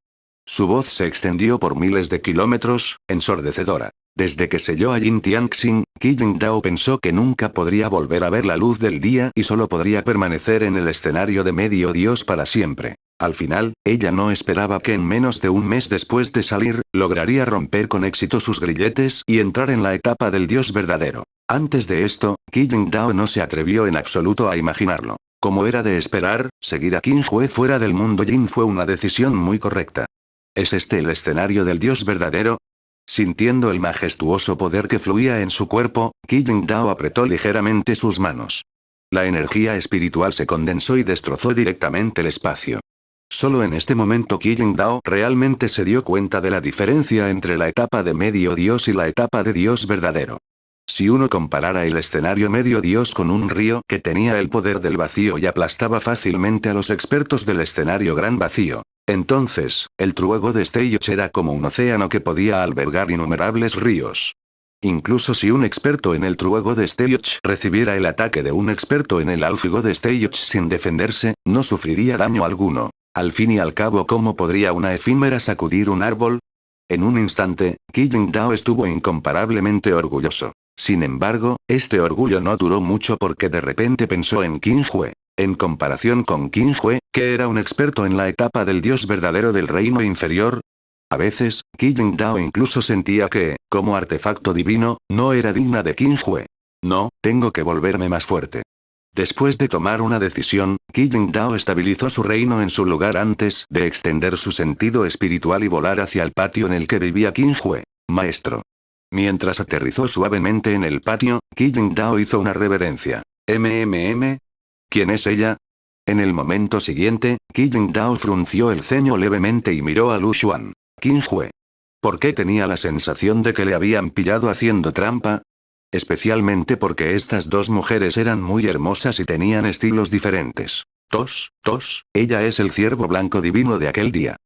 Su voz se extendió por miles de kilómetros, ensordecedora. Desde que selló a Yin Tianxing, Qi Yingdao pensó que nunca podría volver a ver la luz del día y solo podría permanecer en el escenario de medio dios para siempre. Al final, ella no esperaba que en menos de un mes después de salir, lograría romper con éxito sus grilletes y entrar en la etapa del dios verdadero. Antes de esto, Qi Yingdao no se atrevió en absoluto a imaginarlo. Como era de esperar, seguir a Qin Hue fuera del mundo Yin fue una decisión muy correcta. ¿Es este el escenario del dios verdadero? Sintiendo el majestuoso poder que fluía en su cuerpo, Qi Yingdao apretó ligeramente sus manos. La energía espiritual se condensó y destrozó directamente el espacio. Solo en este momento Qi Yingdao realmente se dio cuenta de la diferencia entre la etapa de medio dios y la etapa de dios verdadero. Si uno comparara el escenario medio dios con un río que tenía el poder del vacío y aplastaba fácilmente a los expertos del escenario gran vacío, entonces, el Truego de Steyotch era como un océano que podía albergar innumerables ríos. Incluso si un experto en el Truego de Steyotch recibiera el ataque de un experto en el Alfigo de Steyotch sin defenderse, no sufriría daño alguno. Al fin y al cabo, ¿cómo podría una efímera sacudir un árbol? En un instante, Qi Yingdao estuvo incomparablemente orgulloso. Sin embargo, este orgullo no duró mucho porque de repente pensó en Qin Hue. En comparación con Qin Hue, que era un experto en la etapa del dios verdadero del reino inferior. A veces, Qi Yingdao incluso sentía que, como artefacto divino, no era digna de Qin Hue. No, tengo que volverme más fuerte. Después de tomar una decisión, Qi Yingdao estabilizó su reino en su lugar antes de extender su sentido espiritual y volar hacia el patio en el que vivía Qin Hue. Maestro. Mientras aterrizó suavemente en el patio, Qi Yingdao hizo una reverencia. ¿Quién es ella? En el momento siguiente, Qi Yingdao frunció el ceño levemente y miró a Lu Xuan. Qin Hue. ¿Por qué tenía la sensación de que le habían pillado haciendo trampa? especialmente porque estas dos mujeres eran muy hermosas y tenían estilos diferentes. Ella es el ciervo blanco divino de aquel día.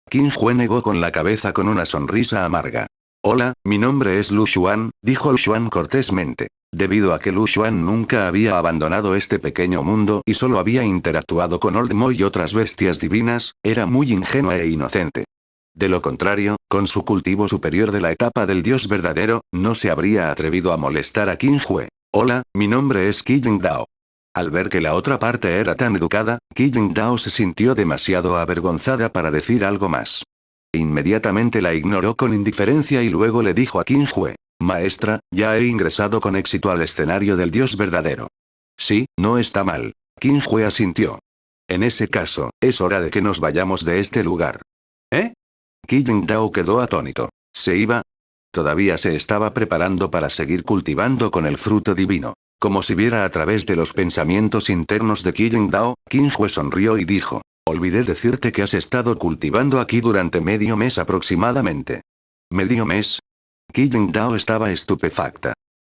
Qin Hue negó con la cabeza con una sonrisa amarga. Hola, mi nombre es Lu Xuan, dijo Lu Xuan cortésmente. Debido a que Lu Xuan nunca había abandonado este pequeño mundo y solo había interactuado con Old Mo y otras bestias divinas, era muy ingenua e inocente. De lo contrario, con su cultivo superior de la etapa del dios verdadero, no se habría atrevido a molestar a Qin Hue. Hola, mi nombre es Qi Yingdao. Al ver que la otra parte era tan educada, Qi Yingdao se sintió demasiado avergonzada para decir algo más. Inmediatamente la ignoró con indiferencia y luego le dijo a Qin Hue: Maestra, ya he ingresado con éxito al escenario del dios verdadero. Sí, no está mal. Qin Hue asintió. En ese caso, es hora de que nos vayamos de este lugar. ¿Eh? Qi Yingdao quedó atónito. ¿Se iba? Todavía se estaba preparando para seguir cultivando con el fruto divino. Como si viera a través de los pensamientos internos de Qi Yingdao, Qin Hue sonrió y dijo: Olvidé decirte que has estado cultivando aquí durante medio mes aproximadamente. ¿Medio mes? Qi Yingdao estaba estupefacta.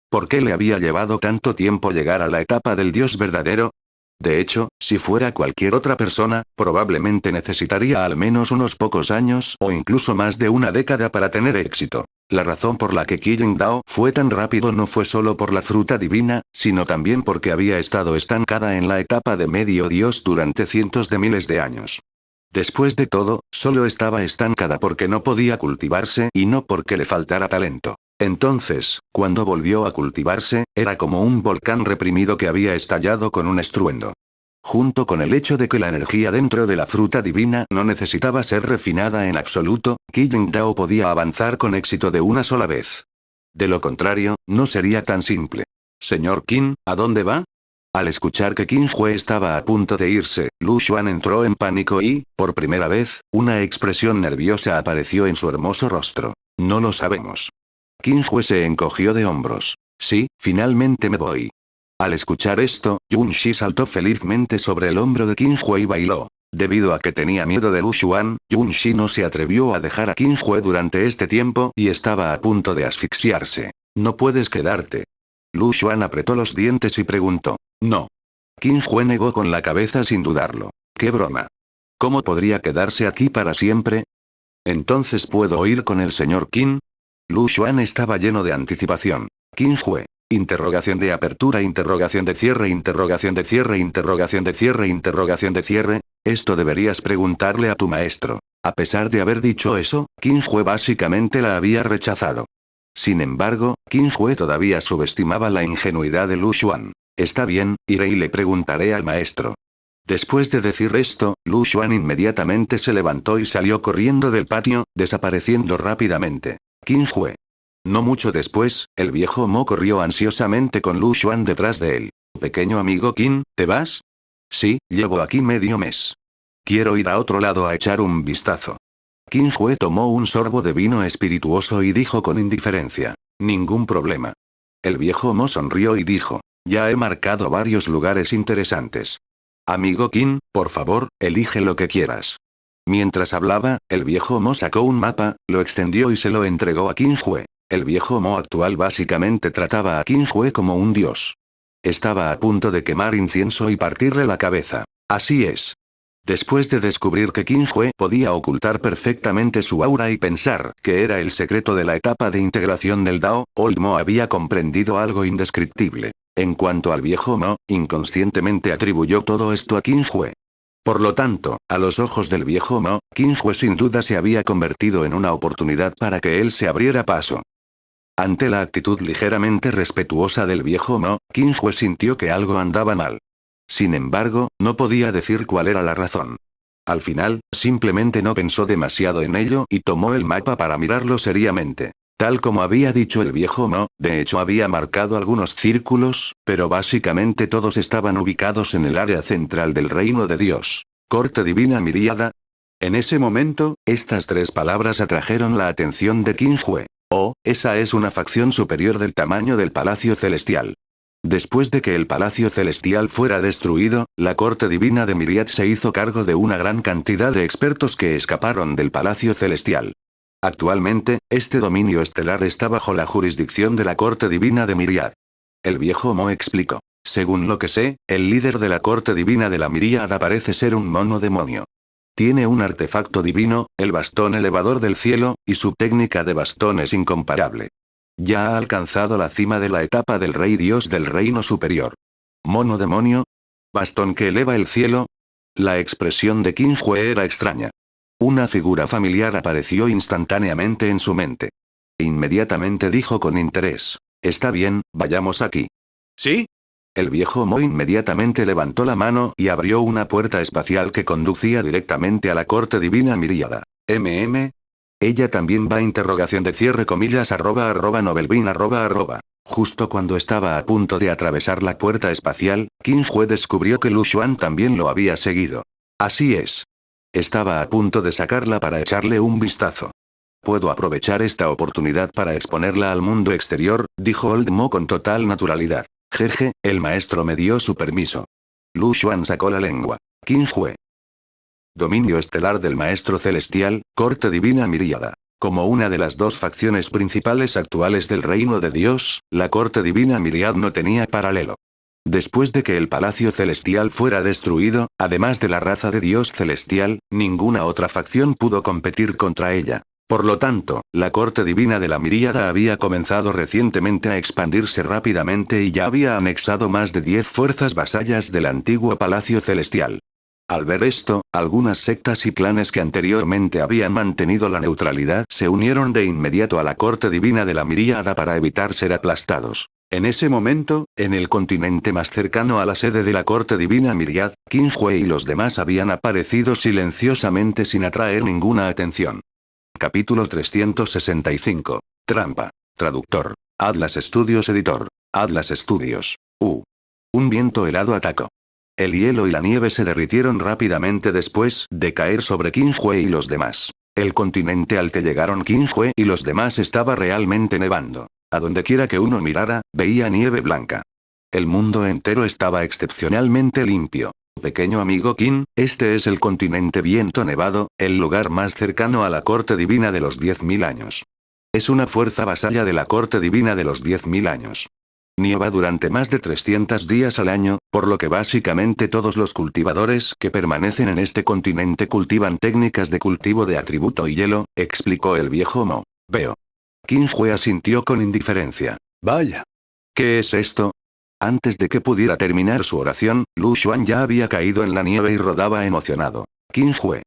¿Por qué le había llevado tanto tiempo llegar a la etapa del dios verdadero? De hecho, si fuera cualquier otra persona, probablemente necesitaría al menos unos pocos años o incluso más de una década para tener éxito. La razón por la que Qi Yingdao fue tan rápido no fue solo por la fruta divina, sino también porque había estado estancada en la etapa de medio dios durante cientos de miles de años. Después de todo, solo estaba estancada porque no podía cultivarse y no porque le faltara talento. Entonces, cuando volvió a cultivarse, era como un volcán reprimido que había estallado con un estruendo. Junto con el hecho de que la energía dentro de la fruta divina no necesitaba ser refinada en absoluto, Qi Yingdao podía avanzar con éxito de una sola vez. De lo contrario, no sería tan simple. Señor Qin, ¿a dónde va? Al escuchar que Qin Hue estaba a punto de irse, Lu Xuan entró en pánico y, por primera vez, una expresión nerviosa apareció en su hermoso rostro. No lo sabemos. Qin Hue se encogió de hombros. Sí, finalmente me voy. Al escuchar esto, Yun Shi saltó felizmente sobre el hombro de Qin Hue y bailó. Debido a que tenía miedo de Lu Xuan, Yun Shi no se atrevió a dejar a Qin Hue durante este tiempo y estaba a punto de asfixiarse. No puedes quedarte. Lu Xuan apretó los dientes y preguntó. No. Qin Hue negó con la cabeza sin dudarlo. ¡Qué broma! ¿Cómo podría quedarse aquí para siempre? ¿Entonces puedo ir con el señor Qin? Lu Xuan estaba lleno de anticipación. Qin Hue. Interrogación de apertura, interrogación de cierre, interrogación de cierre, interrogación de cierre, interrogación de cierre. Esto deberías preguntarle a tu maestro. A pesar de haber dicho eso, Qin Hue básicamente la había rechazado. Sin embargo, Qin Hue todavía subestimaba la ingenuidad de Lu Xuan. Está bien, iré y le preguntaré al maestro. Después de decir esto, Lu Xuan inmediatamente se levantó y salió corriendo del patio, desapareciendo rápidamente. Qin Hue. No mucho después, el viejo Mo corrió ansiosamente con Lu Xuan detrás de él. Pequeño amigo Qin, ¿te vas? Sí, llevo aquí medio mes. Quiero ir a otro lado a echar un vistazo. Qin Hue tomó un sorbo de vino espirituoso y dijo con indiferencia. Ningún problema. El viejo Mo sonrió y dijo. Ya he marcado varios lugares interesantes. Amigo Qin, por favor, elige lo que quieras. Mientras hablaba, el viejo Mo sacó un mapa, lo extendió y se lo entregó a Qin Hue. El viejo Mo actual básicamente trataba a Qin Hue como un dios. Estaba a punto de quemar incienso y partirle la cabeza. Así es. Después de descubrir que Qin Hue podía ocultar perfectamente su aura y pensar que era el secreto de la etapa de integración del Dao, Old Mo había comprendido algo indescriptible. En cuanto al viejo Mo, inconscientemente atribuyó todo esto a Qin Hue. Por lo tanto, a los ojos del viejo Mo, Qin Hue sin duda se había convertido en una oportunidad para que él se abriera paso. Ante la actitud ligeramente respetuosa del viejo Mo, Qin Hue sintió que algo andaba mal. Sin embargo, no podía decir cuál era la razón. Al final, simplemente no pensó demasiado en ello y tomó el mapa para mirarlo seriamente. Tal como había dicho el viejo Mo, de hecho había marcado algunos círculos, pero básicamente todos estaban ubicados en el área central del reino de Dios. Corte divina miríada. En ese momento, estas tres palabras atrajeron la atención de Qin Hue. Oh, esa es una facción superior del tamaño del Palacio Celestial. Después de que el Palacio Celestial fuera destruido, la Corte Divina de Miriad se hizo cargo de una gran cantidad de expertos que escaparon del Palacio Celestial. Actualmente, este dominio estelar está bajo la jurisdicción de la Corte Divina de Miriad. El viejo Mo explicó. Según lo que sé, el líder de la Corte Divina de la Miríada parece ser un mono demonio. Tiene un artefacto divino, el bastón elevador del cielo, y su técnica de bastón es incomparable. Ya ha alcanzado la cima de la etapa del rey dios del reino superior. ¿Mono demonio? ¿Bastón que eleva el cielo? La expresión de Qin Hue era extraña. Una figura familiar apareció instantáneamente en su mente. Inmediatamente dijo con interés. Está bien, vayamos aquí. ¿Sí? El viejo Mo inmediatamente levantó la mano y abrió una puerta espacial que conducía directamente a la corte divina Miríada. Ella también va interrogación de cierre comillas @novelbean @. Justo cuando estaba a punto de atravesar la puerta espacial, Qin Hue descubrió que Lu Xuan también lo había seguido. Así es. Estaba a punto de sacarla para echarle un vistazo. Puedo aprovechar esta oportunidad para exponerla al mundo exterior, dijo Old Mo con total naturalidad. Jeje, el maestro me dio su permiso. Lu Xuan sacó la lengua. Qin Hue. Dominio estelar del Maestro Celestial, Corte Divina Miríada. Como una de las dos facciones principales actuales del Reino de Dios, la Corte Divina Miriad no tenía paralelo. Después de que el Palacio Celestial fuera destruido, además de la raza de Dios Celestial, ninguna otra facción pudo competir contra ella. Por lo tanto, la Corte Divina de la Miríada había comenzado recientemente a expandirse rápidamente y ya había anexado más de 10 fuerzas vasallas del antiguo Palacio Celestial. Al ver esto, algunas sectas y clanes que anteriormente habían mantenido la neutralidad se unieron de inmediato a la Corte Divina de la Miríada para evitar ser aplastados. En ese momento, en el continente más cercano a la sede de la Corte Divina Miriad, Qin Hue y los demás habían aparecido silenciosamente sin atraer ninguna atención. Capítulo 365. Trampa. Traductor. Atlas Studios Editor. Atlas Studios. Un viento helado atacó. El hielo y la nieve se derritieron rápidamente después de caer sobre Qin Hue y los demás. El continente al que llegaron Qin Hue y los demás estaba realmente nevando. A donde quiera que uno mirara, veía nieve blanca. El mundo entero estaba excepcionalmente limpio. Pequeño amigo Qin, este es el continente viento nevado, el lugar más cercano a la corte divina de los 10.000 años. Es una fuerza vasalla de la corte divina de los 10.000 años. Nieva durante más de 300 días al año, por lo que básicamente todos los cultivadores que permanecen en este continente cultivan técnicas de cultivo de atributo y hielo, explicó el viejo Mo. Veo. Qin Hue asintió con indiferencia. Vaya. ¿Qué es esto? Antes de que pudiera terminar su oración, Lu Xuan ya había caído en la nieve y rodaba emocionado. Qin Hue.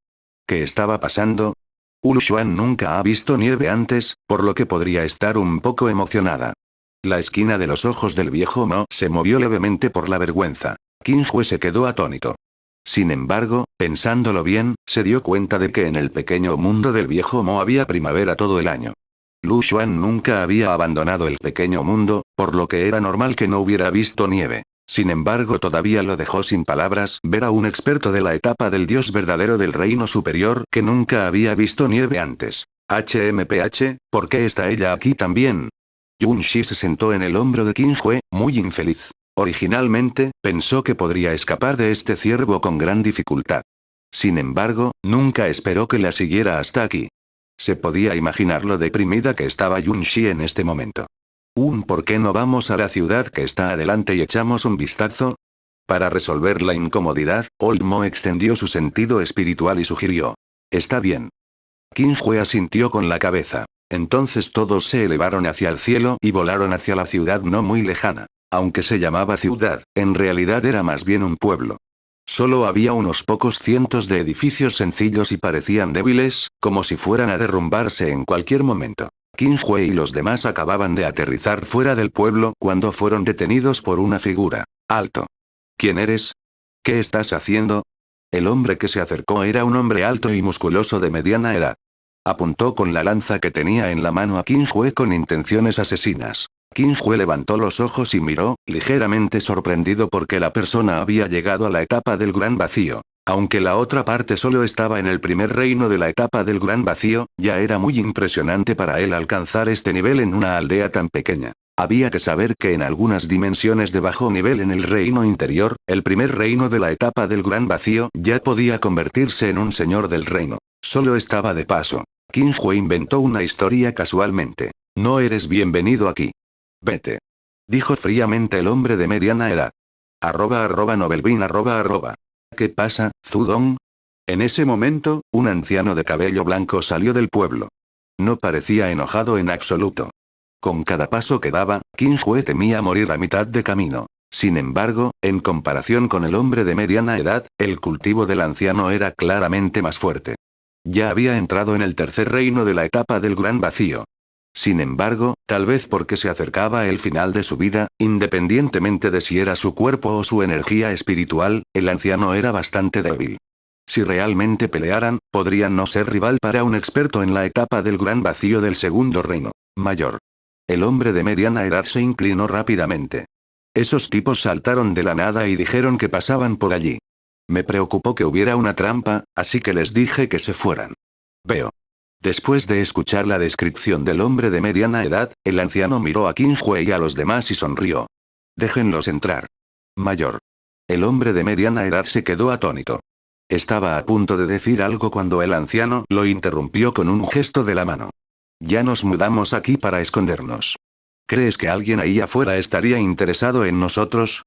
¿Qué estaba pasando? Lu Xuan nunca ha visto nieve antes, por lo que podría estar un poco emocionada. La esquina de los ojos del viejo Mo se movió levemente por la vergüenza. Qin Hue se quedó atónito. Sin embargo, pensándolo bien, se dio cuenta de que en el pequeño mundo del viejo Mo había primavera todo el año. Lu Xuan nunca había abandonado el pequeño mundo, por lo que era normal que no hubiera visto nieve. Sin embargo, todavía lo dejó sin palabras ver a un experto de la etapa del dios verdadero del reino superior que nunca había visto nieve antes. ¿por qué está ella aquí también? Yun Shi se sentó en el hombro de Qin Hue, muy infeliz. Originalmente, pensó que podría escapar de este ciervo con gran dificultad. Sin embargo, nunca esperó que la siguiera hasta aquí. Se podía imaginar lo deprimida que estaba Yun Shi en este momento. ¿Por qué no vamos a la ciudad que está adelante y echamos un vistazo? Para resolver la incomodidad, Old Mo extendió su sentido espiritual y sugirió. Está bien. Qin Hue asintió con la cabeza. Entonces todos se elevaron hacia el cielo y volaron hacia la ciudad no muy lejana. Aunque se llamaba ciudad, en realidad era más bien un pueblo. Solo había unos pocos cientos de edificios sencillos y parecían débiles, como si fueran a derrumbarse en cualquier momento. Qin Hue y los demás acababan de aterrizar fuera del pueblo cuando fueron detenidos por una figura. Alto. ¿Quién eres? ¿Qué estás haciendo? El hombre que se acercó era un hombre alto y musculoso de mediana edad. Apuntó con la lanza que tenía en la mano a Qin Hue con intenciones asesinas. Qin Hue levantó los ojos y miró, ligeramente sorprendido porque la persona había llegado a la etapa del gran vacío. Aunque la otra parte solo estaba en el primer reino de la etapa del gran vacío, ya era muy impresionante para él alcanzar este nivel en una aldea tan pequeña. Había que saber que en algunas dimensiones de bajo nivel en el reino interior, el primer reino de la etapa del gran vacío ya podía convertirse en un señor del reino. Solo estaba de paso. Qin Hue inventó una historia casualmente. No eres bienvenido aquí. Vete. Dijo fríamente el hombre de mediana edad. @Nobelbean @. ¿Qué pasa, Zudong? En ese momento, un anciano de cabello blanco salió del pueblo. No parecía enojado en absoluto. Con cada paso que daba, Qin Hue temía morir a mitad de camino. Sin embargo, en comparación con el hombre de mediana edad, el cultivo del anciano era claramente más fuerte. Ya había entrado en el tercer reino de la etapa del gran vacío. Sin embargo, tal vez porque se acercaba el final de su vida, independientemente de si era su cuerpo o su energía espiritual, el anciano era bastante débil. Si realmente pelearan, podrían no ser rival para un experto en la etapa del gran vacío del segundo reino mayor. El hombre de mediana edad se inclinó rápidamente. Esos tipos saltaron de la nada y dijeron que pasaban por allí. Me preocupó que hubiera una trampa, así que les dije que se fueran. Veo. Después de escuchar la descripción del hombre de mediana edad, el anciano miró a Qin Hue y a los demás y sonrió. Déjenlos entrar. Mayor. El hombre de mediana edad se quedó atónito. Estaba a punto de decir algo cuando el anciano lo interrumpió con un gesto de la mano. Ya nos mudamos aquí para escondernos. ¿Crees que alguien ahí afuera estaría interesado en nosotros?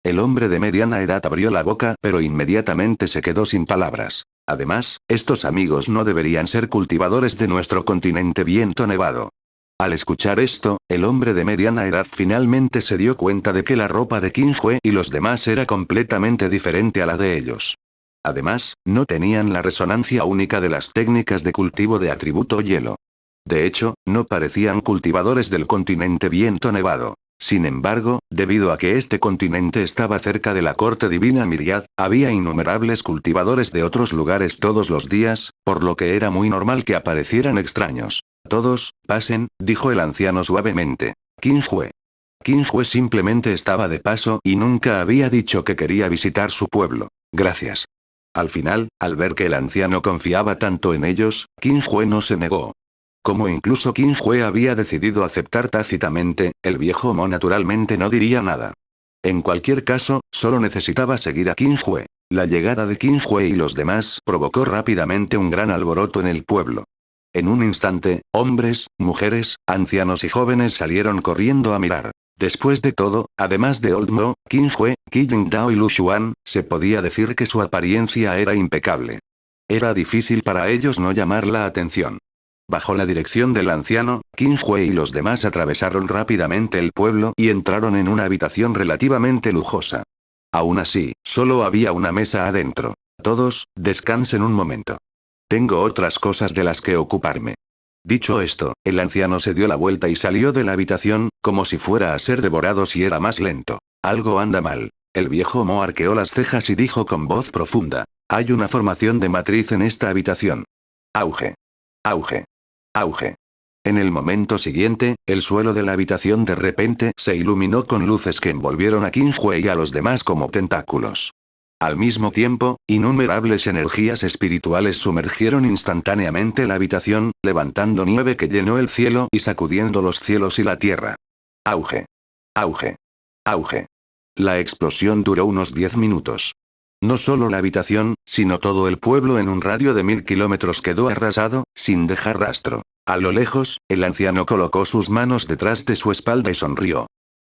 El hombre de mediana edad abrió la boca, pero inmediatamente se quedó sin palabras. Además, estos amigos no deberían ser cultivadores de nuestro continente viento nevado. Al escuchar esto, el hombre de mediana edad finalmente se dio cuenta de que la ropa de Qin Hue y los demás era completamente diferente a la de ellos. Además, no tenían la resonancia única de las técnicas de cultivo de atributo hielo. De hecho, no parecían cultivadores del continente viento nevado. Sin embargo, debido a que este continente estaba cerca de la corte divina Miriad, había innumerables cultivadores de otros lugares todos los días, por lo que era muy normal que aparecieran extraños. Todos, pasen, dijo el anciano suavemente. Qin Hue. Qin Hue simplemente estaba de paso y nunca había dicho que quería visitar su pueblo. Gracias. Al final, al ver que el anciano confiaba tanto en ellos, Qin Hue no se negó. Como incluso Qin Hue había decidido aceptar tácitamente, el viejo Mo naturalmente no diría nada. En cualquier caso, solo necesitaba seguir a Qin Hue. La llegada de Qin Hue y los demás provocó rápidamente un gran alboroto en el pueblo. En un instante, hombres, mujeres, ancianos y jóvenes salieron corriendo a mirar. Después de todo, además de Old Mo, Qin Hue, Qi Yingdao y Lu Xuan, se podía decir que su apariencia era impecable. Era difícil para ellos no llamar la atención. Bajo la dirección del anciano, Qin Hue y los demás atravesaron rápidamente el pueblo y entraron en una habitación relativamente lujosa. Aún así, solo había una mesa adentro. Todos, descansen un momento. Tengo otras cosas de las que ocuparme. Dicho esto, el anciano se dio la vuelta y salió de la habitación, como si fuera a ser devorado si era más lento. Algo anda mal. El viejo Mo arqueó las cejas y dijo con voz profunda. Hay una formación de matriz en esta habitación. Auge. Auge. Auge. En el momento siguiente, el suelo de la habitación de repente se iluminó con luces que envolvieron a Qin Hue y a los demás como tentáculos. Al mismo tiempo, innumerables energías espirituales sumergieron instantáneamente la habitación, levantando nieve que llenó el cielo y sacudiendo los cielos y la tierra. Auge. Auge. Auge. La explosión duró unos 10 minutos. No solo la habitación, sino todo el pueblo en un radio de 1000 kilómetros quedó arrasado, sin dejar rastro. A lo lejos, el anciano colocó sus manos detrás de su espalda y sonrió.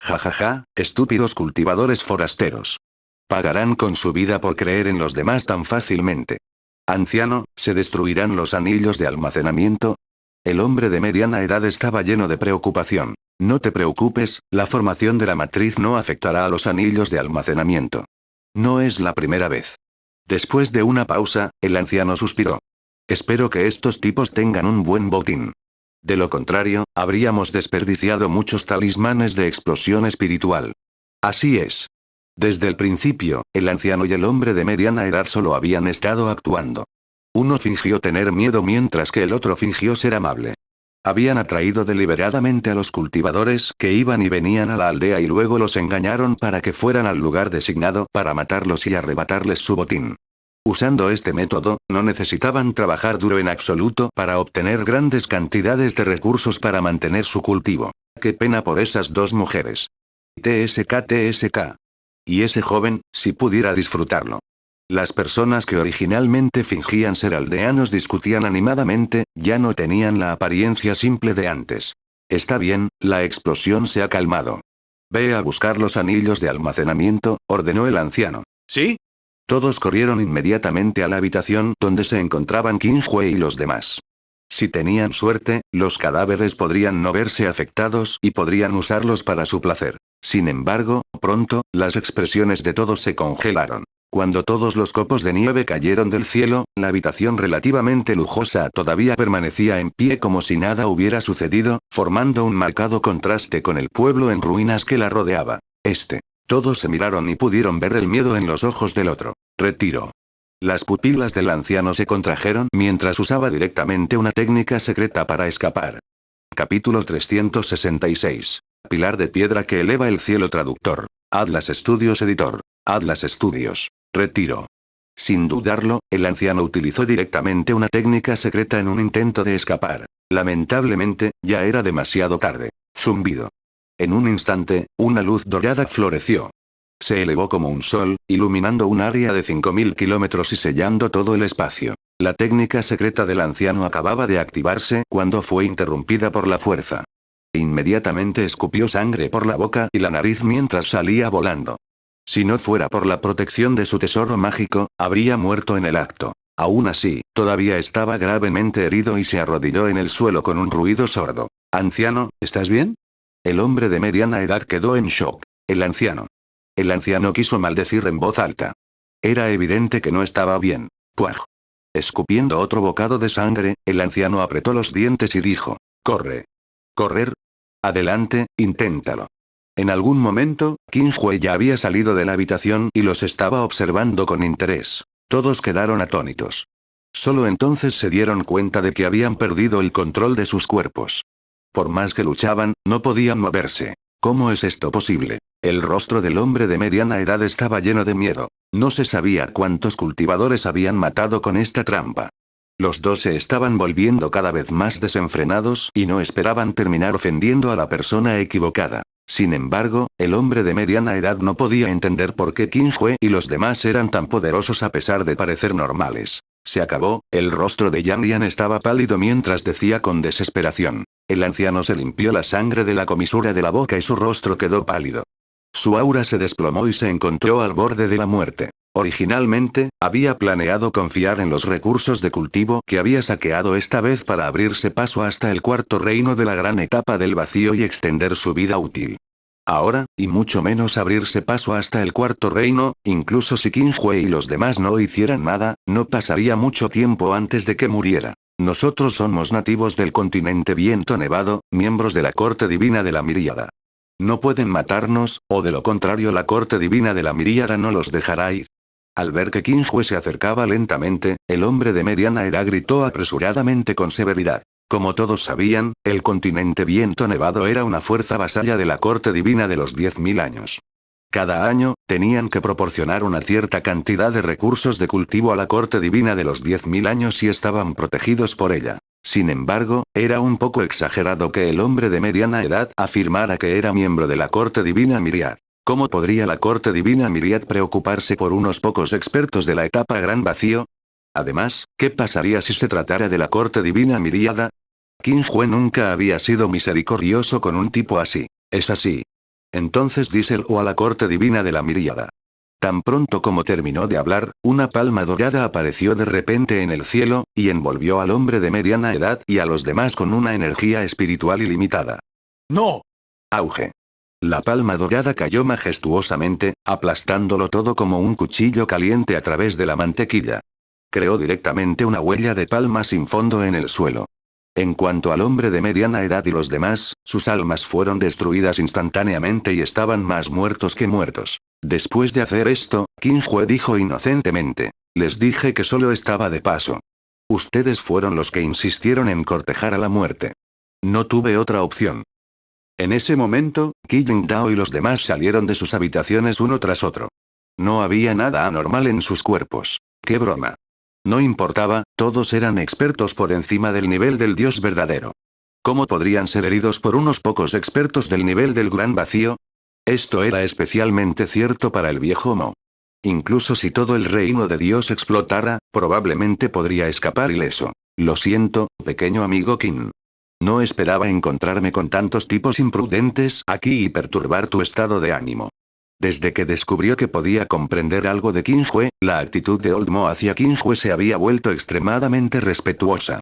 Ja ja ja, estúpidos cultivadores forasteros. Pagarán con su vida por creer en los demás tan fácilmente. Anciano, ¿se destruirán los anillos de almacenamiento? El hombre de mediana edad estaba lleno de preocupación. No te preocupes, la formación de la matriz no afectará a los anillos de almacenamiento. No es la primera vez. Después de una pausa, el anciano suspiró. Espero que estos tipos tengan un buen botín. De lo contrario, habríamos desperdiciado muchos talismanes de explosión espiritual. Así es. Desde el principio, el anciano y el hombre de mediana edad solo habían estado actuando. Uno fingió tener miedo mientras que el otro fingió ser amable. Habían atraído deliberadamente a los cultivadores que iban y venían a la aldea y luego los engañaron para que fueran al lugar designado para matarlos y arrebatarles su botín. Usando este método, no necesitaban trabajar duro en absoluto para obtener grandes cantidades de recursos para mantener su cultivo. Qué pena por esas dos mujeres. TSK. Y ese joven, si pudiera disfrutarlo. Las personas que originalmente fingían ser aldeanos discutían animadamente, ya no tenían la apariencia simple de antes. Está bien, la explosión se ha calmado. Ve a buscar los anillos de almacenamiento, ordenó el anciano. ¿Sí? Todos corrieron inmediatamente a la habitación donde se encontraban Qin Hui y los demás. Si tenían suerte, los cadáveres podrían no verse afectados y podrían usarlos para su placer. Sin embargo, pronto, las expresiones de todos se congelaron. Cuando todos los copos de nieve cayeron del cielo, la habitación relativamente lujosa todavía permanecía en pie como si nada hubiera sucedido, formando un marcado contraste con el pueblo en ruinas que la rodeaba. Todos se miraron y pudieron ver el miedo en los ojos del otro. Retiro. Las pupilas del anciano se contrajeron mientras usaba directamente una técnica secreta para escapar. Capítulo 366. Pilar de piedra que eleva el cielo. Traductor. Atlas Studios editor. Atlas Studios. Retiro. Sin dudarlo, el anciano utilizó directamente una técnica secreta en un intento de escapar. Lamentablemente, ya era demasiado tarde. Zumbido. En un instante, una luz dorada floreció. Se elevó como un sol, iluminando un área de 5000 kilómetros y sellando todo el espacio. La técnica secreta del anciano acababa de activarse cuando fue interrumpida por la fuerza. Inmediatamente escupió sangre por la boca y la nariz mientras salía volando. Si no fuera por la protección de su tesoro mágico, habría muerto en el acto. Aún así, todavía estaba gravemente herido y se arrodilló en el suelo con un ruido sordo. Anciano, ¿estás bien? El hombre de mediana edad quedó en shock. El anciano quiso maldecir en voz alta. Era evidente que no estaba bien. ¡Puaj! Escupiendo otro bocado de sangre, el anciano apretó los dientes y dijo: «Corre». ¿Correr? Adelante, inténtalo. En algún momento, Qin Hui ya había salido de la habitación y los estaba observando con interés. Todos quedaron atónitos. Solo entonces se dieron cuenta de que habían perdido el control de sus cuerpos. Por más que luchaban, no podían moverse. ¿Cómo es esto posible? El rostro del hombre de mediana edad estaba lleno de miedo. No se sabía cuántos cultivadores habían matado con esta trampa. Los dos se estaban volviendo cada vez más desenfrenados y no esperaban terminar ofendiendo a la persona equivocada. Sin embargo, el hombre de mediana edad no podía entender por qué Qin Hui y los demás eran tan poderosos a pesar de parecer normales. Se acabó. El rostro de Yan Lian estaba pálido mientras decía con desesperación. El anciano se limpió la sangre de la comisura de la boca y su rostro quedó pálido. Su aura se desplomó y se encontró al borde de la muerte. Originalmente, había planeado confiar en los recursos de cultivo que había saqueado esta vez para abrirse paso hasta el cuarto reino de la gran etapa del vacío y extender su vida útil. Ahora, y mucho menos abrirse paso hasta el cuarto reino, incluso si Qin Hui y los demás no hicieran nada, no pasaría mucho tiempo antes de que muriera. Nosotros somos nativos del continente Viento Nevado, miembros de la corte divina de la Miríada. No pueden matarnos, o de lo contrario la corte divina de la Miríada no los dejará ir. Al ver que Qin Hui se acercaba lentamente, el hombre de mediana edad gritó apresuradamente con severidad. Como todos sabían, el continente Viento Nevado era una fuerza vasalla de la corte divina de los 10.000 años. Cada año, tenían que proporcionar una cierta cantidad de recursos de cultivo a la corte divina de los 10.000 años y estaban protegidos por ella. Sin embargo, era un poco exagerado que el hombre de mediana edad afirmara que era miembro de la corte divina Miriad. ¿Cómo podría la corte divina Miriad preocuparse por unos pocos expertos de la etapa Gran Vacío? Además, ¿qué pasaría si se tratara de la corte divina Miríada? Qin Hui nunca había sido misericordioso con un tipo así. ¿Es así? Entonces díselo a la corte divina de la Miríada. Tan pronto como terminó de hablar, una palma dorada apareció de repente en el cielo, y envolvió al hombre de mediana edad y a los demás con una energía espiritual ilimitada. ¡No! Auge. La palma dorada cayó majestuosamente, aplastándolo todo como un cuchillo caliente a través de la mantequilla. Creó directamente una huella de palma sin fondo en el suelo. En cuanto al hombre de mediana edad y los demás, sus almas fueron destruidas instantáneamente y estaban más muertos que muertos. Después de hacer esto, Qin Hui dijo inocentemente: «Les dije que solo estaba de paso. Ustedes fueron los que insistieron en cortejar a la muerte. No tuve otra opción». En ese momento, Qi Yingdao y los demás salieron de sus habitaciones uno tras otro. No había nada anormal en sus cuerpos. ¡Qué broma! No importaba, todos eran expertos por encima del nivel del dios verdadero. ¿Cómo podrían ser heridos por unos pocos expertos del nivel del gran vacío? Esto era especialmente cierto para el viejo Mo. Incluso si todo el reino de Dios explotara, probablemente podría escapar ileso. Lo siento, pequeño amigo Qin. No esperaba encontrarme con tantos tipos imprudentes aquí y perturbar tu estado de ánimo. Desde que descubrió que podía comprender algo de Qin Hue, la actitud de Old Mo hacia Qin Hue se había vuelto extremadamente respetuosa.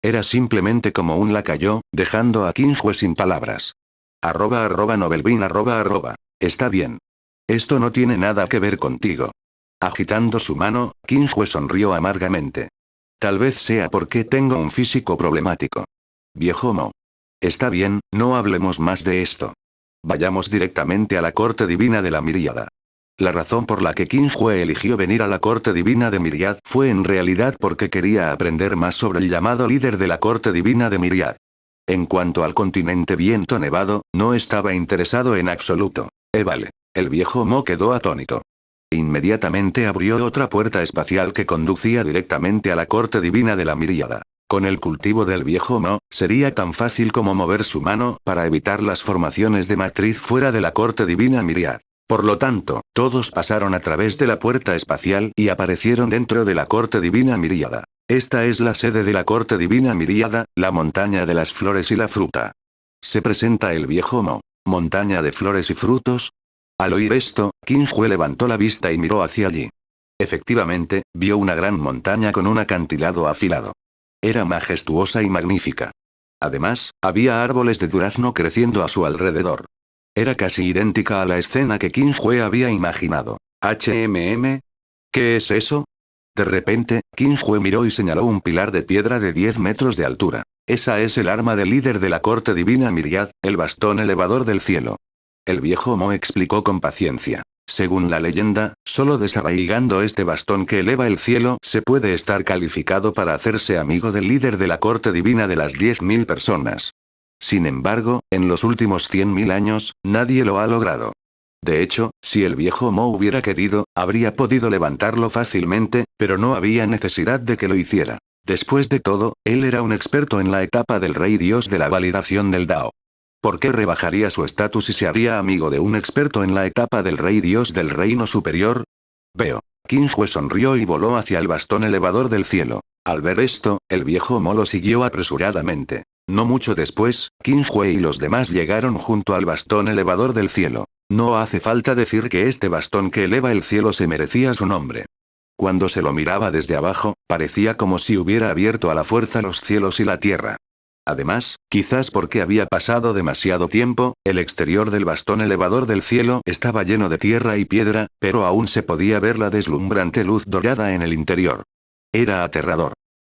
Era simplemente como un lacayo, dejando a Qin Hue sin palabras. @Novelbean @. Está bien. Esto no tiene nada que ver contigo. Agitando su mano, Qin Hue sonrió amargamente. Tal vez sea porque tengo un físico problemático. Viejo Mo. Está bien, no hablemos más de esto. Vayamos directamente a la corte divina de la Miríada. La razón por la que Qin Hue eligió venir a la corte divina de Miriad fue en realidad porque quería aprender más sobre el llamado líder de la corte divina de Miriad. En cuanto al continente viento nevado, no estaba interesado en absoluto. Vale. El viejo Mo quedó atónito. Inmediatamente abrió otra puerta espacial que conducía directamente a la corte divina de la Miríada. Con el cultivo del viejo Mo, sería tan fácil como mover su mano para evitar las formaciones de matriz fuera de la corte divina Miriad. Por lo tanto, todos pasaron a través de la puerta espacial y aparecieron dentro de la corte divina Miríada. Esta es la sede de la corte divina Miríada, la montaña de las flores y la fruta. Se presenta el viejo Mo. ¿Montaña de flores y frutos? Al oír esto, Qin Hue levantó la vista y miró hacia allí. Efectivamente, vio una gran montaña con un acantilado afilado. Era majestuosa y magnífica. Además, había árboles de durazno creciendo a su alrededor. Era casi idéntica a la escena que Qin Hue había imaginado. ¿Qué es eso? De repente, Qin Hue miró y señaló un pilar de piedra de 10 metros de altura. Esa es el arma del líder de la corte divina Miriad, el bastón elevador del cielo. El viejo Mo explicó con paciencia. Según la leyenda, solo desarraigando este bastón que eleva el cielo se puede estar calificado para hacerse amigo del líder de la corte divina de las 10.000 personas. Sin embargo, en los últimos 100.000 años, nadie lo ha logrado. De hecho, si el viejo Mo hubiera querido, habría podido levantarlo fácilmente, pero no había necesidad de que lo hiciera. Después de todo, él era un experto en la etapa del rey dios de la validación del Dao. ¿Por qué rebajaría su estatus y se haría amigo de un experto en la etapa del rey dios del reino superior? Veo. Qin Hue sonrió y voló hacia el bastón elevador del cielo. Al ver esto, el viejo Mo lo siguió apresuradamente. No mucho después, Qin Hue y los demás llegaron junto al bastón elevador del cielo. No hace falta decir que este bastón que eleva el cielo se merecía su nombre. Cuando se lo miraba desde abajo, parecía como si hubiera abierto a la fuerza los cielos y la tierra. Además, quizás porque había pasado demasiado tiempo, el exterior del bastón elevador del cielo estaba lleno de tierra y piedra, pero aún se podía ver la deslumbrante luz dorada en el interior. Era aterrador.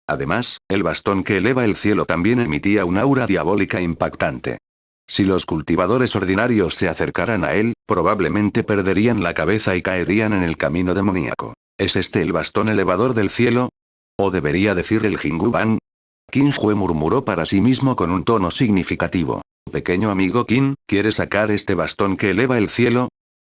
Además, el bastón que eleva el cielo también emitía un aura diabólica impactante. Si los cultivadores ordinarios se acercaran a él, probablemente perderían la cabeza y caerían en el camino demoníaco. ¿Es este el bastón elevador del cielo? ¿O debería decir el Jinguban? Qin Hue murmuró para sí mismo con un tono significativo. Pequeño amigo Qin, ¿quieres sacar este bastón que eleva el cielo?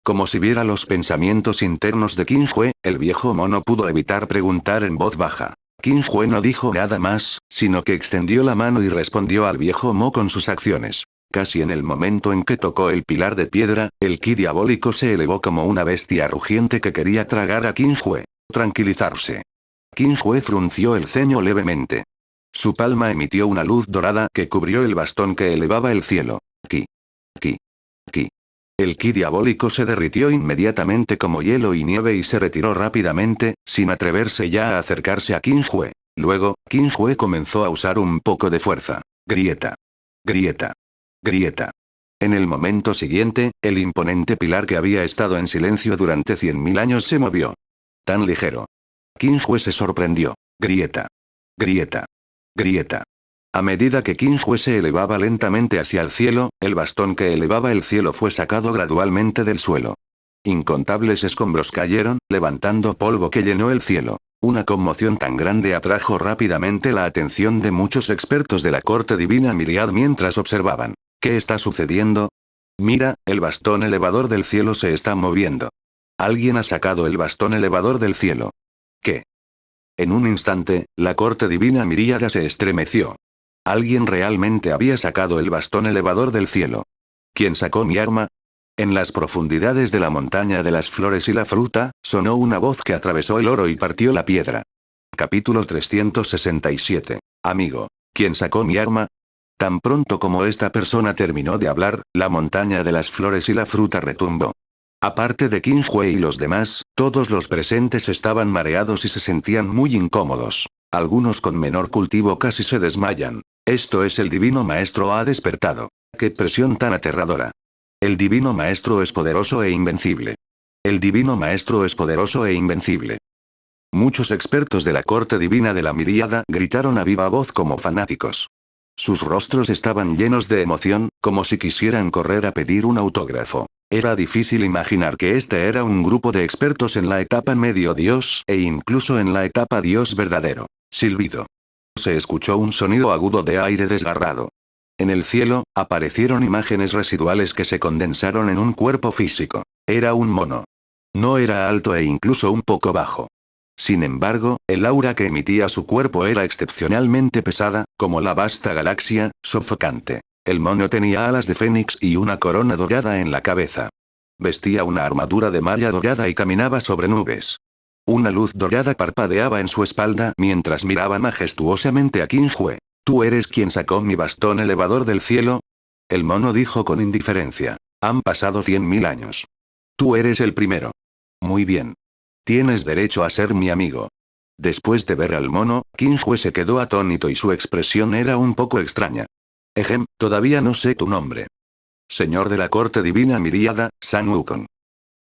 Como si viera los pensamientos internos de Qin Hue, el viejo Mo no pudo evitar preguntar en voz baja. Qin Hue no dijo nada más, sino que extendió la mano y respondió al viejo Mo con sus acciones. Casi en el momento en que tocó el pilar de piedra, el ki diabólico se elevó como una bestia rugiente que quería tragar a Qin Hue. Tranquilizarse. Qin Hue frunció el ceño levemente. Su palma emitió una luz dorada que cubrió el bastón que elevaba el cielo. Ki. Ki. Ki. El ki diabólico se derritió inmediatamente como hielo y nieve y se retiró rápidamente, sin atreverse ya a acercarse a Qin Hue. Luego, Qin Hue comenzó a usar un poco de fuerza. Grieta. Grieta. Grieta. En el momento siguiente, el imponente pilar que había estado en silencio durante 100.000 años se movió. Tan ligero. Qin Hue se sorprendió. Grieta. Grieta. Grieta. A medida que Qin Hue se elevaba lentamente hacia el cielo, el bastón que elevaba el cielo fue sacado gradualmente del suelo. Incontables escombros cayeron, levantando polvo que llenó el cielo. Una conmoción tan grande atrajo rápidamente la atención de muchos expertos de la corte divina Miriad mientras observaban. ¿Qué está sucediendo? Mira, el bastón elevador del cielo se está moviendo. Alguien ha sacado el bastón elevador del cielo. ¿Qué? En un instante, la corte divina Miríada se estremeció. Alguien realmente había sacado el bastón elevador del cielo. ¿Quién sacó mi arma? En las profundidades de la montaña de las flores y la fruta, sonó una voz que atravesó el oro y partió la piedra. Capítulo 367. Amigo. ¿Quién sacó mi arma? Tan pronto como esta persona terminó de hablar, la montaña de las flores y la fruta retumbó. Aparte de Qin Hui y los demás, todos los presentes estaban mareados y se sentían muy incómodos. Algunos con menor cultivo casi se desmayan. Esto es, el divino maestro ha despertado. ¡Qué presión tan aterradora! El divino maestro es poderoso e invencible. El divino maestro es poderoso e invencible. Muchos expertos de la corte divina de la Miríada gritaron a viva voz como fanáticos. Sus rostros estaban llenos de emoción, como si quisieran correr a pedir un autógrafo. Era difícil imaginar que este era un grupo de expertos en la etapa medio dios e incluso en la etapa dios verdadero. Silbido. Se escuchó un sonido agudo de aire desgarrado. En el cielo, aparecieron imágenes residuales que se condensaron en un cuerpo físico. Era un mono. No era alto e incluso un poco bajo. Sin embargo, el aura que emitía su cuerpo era excepcionalmente pesada, como la vasta galaxia, sofocante. El mono tenía alas de fénix y una corona dorada en la cabeza. Vestía una armadura de malla dorada y caminaba sobre nubes. Una luz dorada parpadeaba en su espalda mientras miraba majestuosamente a Qin Hui. ¿Tú eres quien sacó mi bastón elevador del cielo? El mono dijo con indiferencia. Han pasado 100.000 años. Tú eres el primero. Muy bien. Tienes derecho a ser mi amigo. Después de ver al mono, Qin Hui se quedó atónito y su expresión era un poco extraña. Todavía no sé tu nombre. Señor de la corte divina Miríada, San Wukong.